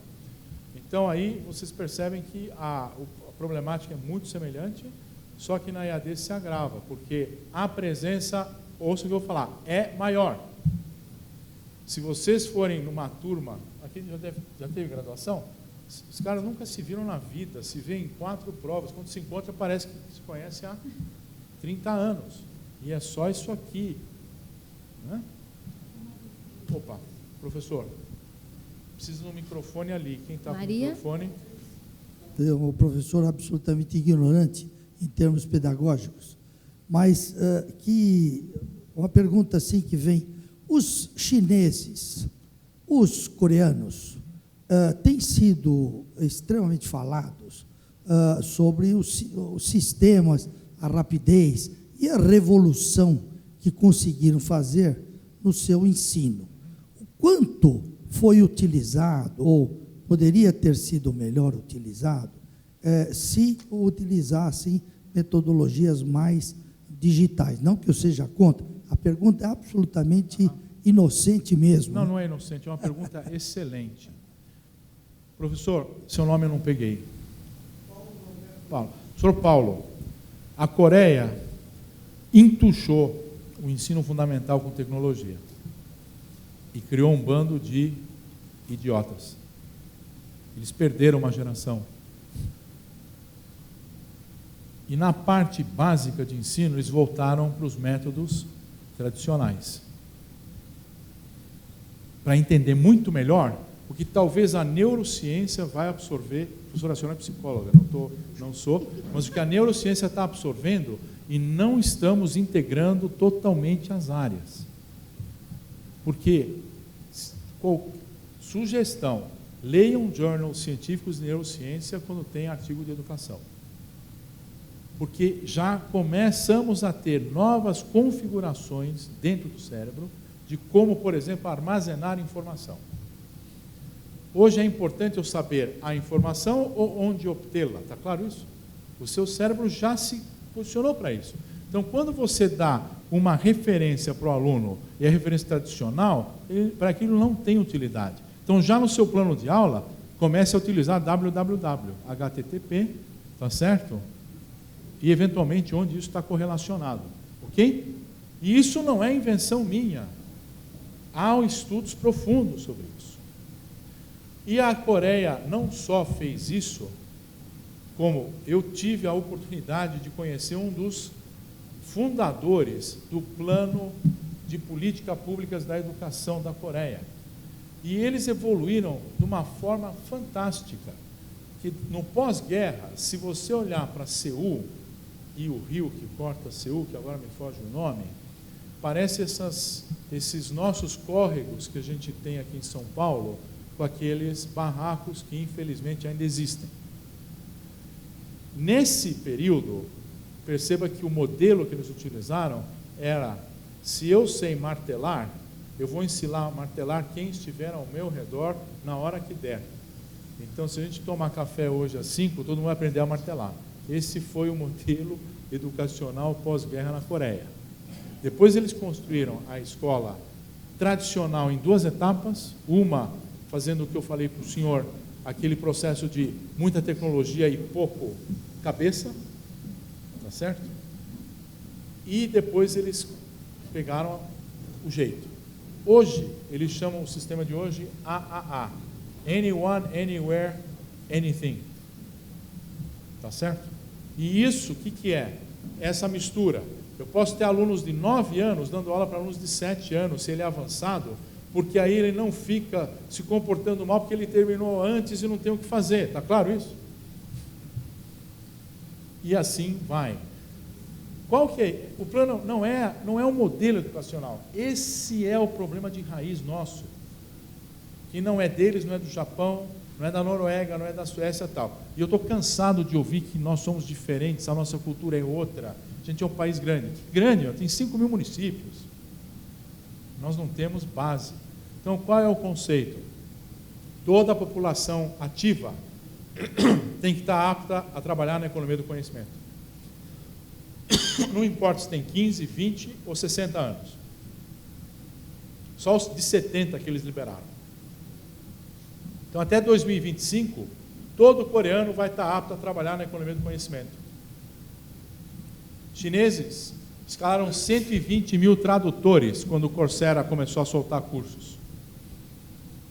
Então, aí vocês percebem que a problemática é muito semelhante, só que na EAD se agrava, porque a presença, ouça o que eu vou falar, é maior. Se vocês forem numa turma, aqui já teve graduação, os caras nunca se viram na vida, se vê em 4 provas, quando se encontra parece que se conhece há 30 anos, e é só isso aqui. Né? Opa, professor, precisa no microfone ali, quem está com o microfone? O professor absolutamente ignorante em termos pedagógicos, mas uma pergunta assim que vem: os chineses, os coreanos, têm sido extremamente falados sobre os sistemas, a rapidez e a revolução que conseguiram fazer no seu ensino. O quanto foi utilizado, ou poderia ter sido melhor utilizado, se utilizassem metodologias mais digitais. Não que eu seja contra, a pergunta é absolutamente inocente mesmo. Não, não é inocente, é uma pergunta excelente. Professor, seu nome eu não peguei. Paulo. Professor Paulo, a Coreia entuchou o ensino fundamental com tecnologia e criou um bando de idiotas. Eles perderam uma geração. E na parte básica de ensino, eles voltaram para os métodos tradicionais. Para entender muito melhor o que talvez a neurociência vai absorver. A professora, a senhora é psicóloga, não sou, mas o que a neurociência está absorvendo e não estamos integrando totalmente as áreas. Porque, sugestão, leiam journals científicos de neurociência quando tem artigo de educação. Porque já começamos a ter novas configurações dentro do cérebro de como, por exemplo, armazenar informação. Hoje é importante eu saber a informação ou onde obtê-la, está claro isso? O seu cérebro já se posicionou para isso. Então, quando você dá uma referência para o aluno e a referência tradicional, para aquilo não tem utilidade. Então, já no seu plano de aula, comece a utilizar www, http, tá certo? E, eventualmente, onde isso está correlacionado, ok? E isso não é invenção minha. Há estudos profundos sobre isso. E a Coreia não só fez isso, como eu tive a oportunidade de conhecer um dos fundadores do plano de políticas públicas da educação da Coreia. E eles evoluíram de uma forma fantástica, que no pós-guerra, se você olhar para Seul e o rio que corta Seul, que agora me foge o nome, parece esses nossos córregos que a gente tem aqui em São Paulo, com aqueles barracos que infelizmente ainda existem. Nesse período, perceba que o modelo que eles utilizaram era: se eu sei martelar, eu vou ensinar a martelar quem estiver ao meu redor na hora que der. Então, se a gente tomar café hoje às 5, todo mundo vai aprender a martelar. Esse foi o modelo educacional pós-guerra na Coreia. Depois eles construíram a escola tradicional em 2 etapas, uma fazendo o que eu falei para o senhor, aquele processo de muita tecnologia e pouco cabeça, tá certo? E depois eles pegaram o jeito. Hoje, eles chamam o sistema de hoje AAA, Anyone, Anywhere, Anything, tá certo? E isso, o que é? Essa mistura. Eu posso ter alunos de 9 anos dando aula para alunos de 7 anos, se ele é avançado, porque aí ele não fica se comportando mal porque ele terminou antes e não tem o que fazer, está claro isso? E assim vai. Qual que é? O plano não é um modelo educacional, esse é o problema de raiz nosso, que não é deles, não é do Japão, não é da Noruega, não é da Suécia e tal. E eu estou cansado de ouvir que nós somos diferentes, a nossa cultura é outra, a gente é um país grande. Grande, tem 5 mil municípios. Nós não temos base. Então, qual é o conceito? Toda a população ativa tem que estar apta a trabalhar na economia do conhecimento. Não importa se tem 15, 20 ou 60 anos. Só os de 70 que eles liberaram. Então, até 2025, todo coreano vai estar apto a trabalhar na economia do conhecimento. Chineses escalaram 120 mil tradutores quando o Coursera começou a soltar cursos.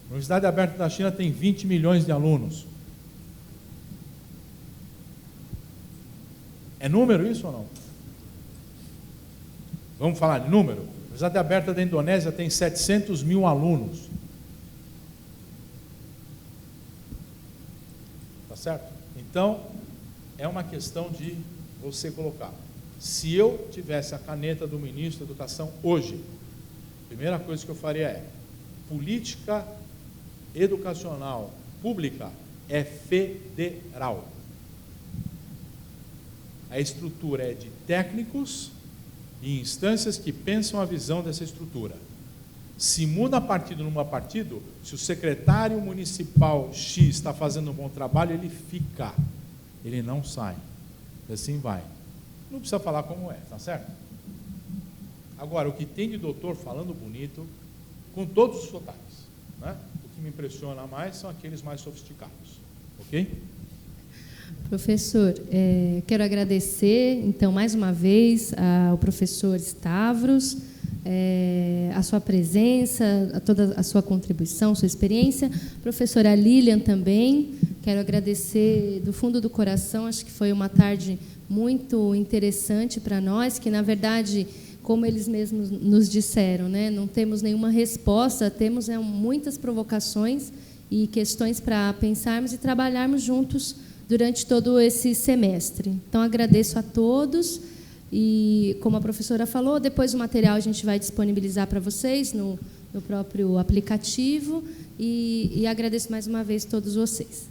A Universidade Aberta da China tem 20 milhões de alunos. É número isso ou não? Vamos falar de número? A Universidade Aberta da Indonésia tem 700 mil alunos. Tá certo? Então, é uma questão de você colocar. Se eu tivesse a caneta do ministro da Educação hoje, a primeira coisa que eu faria é: política educacional pública é federal. A estrutura é de técnicos e instâncias que pensam a visão dessa estrutura. Se muda partido numa partido, se o secretário municipal X está fazendo um bom trabalho, ele fica, ele não sai. Assim vai. Não precisa falar como é, tá certo? Agora, o que tem de doutor falando bonito, com todos os sotaques, né? O que que me impressiona mais são aqueles mais sofisticados. Ok? Professor, quero agradecer, então, mais uma vez, ao professor Stavros, a sua presença, a toda a sua contribuição, sua experiência. Professora Lilian também, quero agradecer do fundo do coração, acho que foi uma tarde muito interessante para nós, que, na verdade, como eles mesmos nos disseram, né, não temos nenhuma resposta, temos muitas provocações e questões para pensarmos e trabalharmos juntos durante todo esse semestre. Então, agradeço a todos e, como a professora falou, depois o material a gente vai disponibilizar para vocês no próprio aplicativo e agradeço mais uma vez a todos vocês.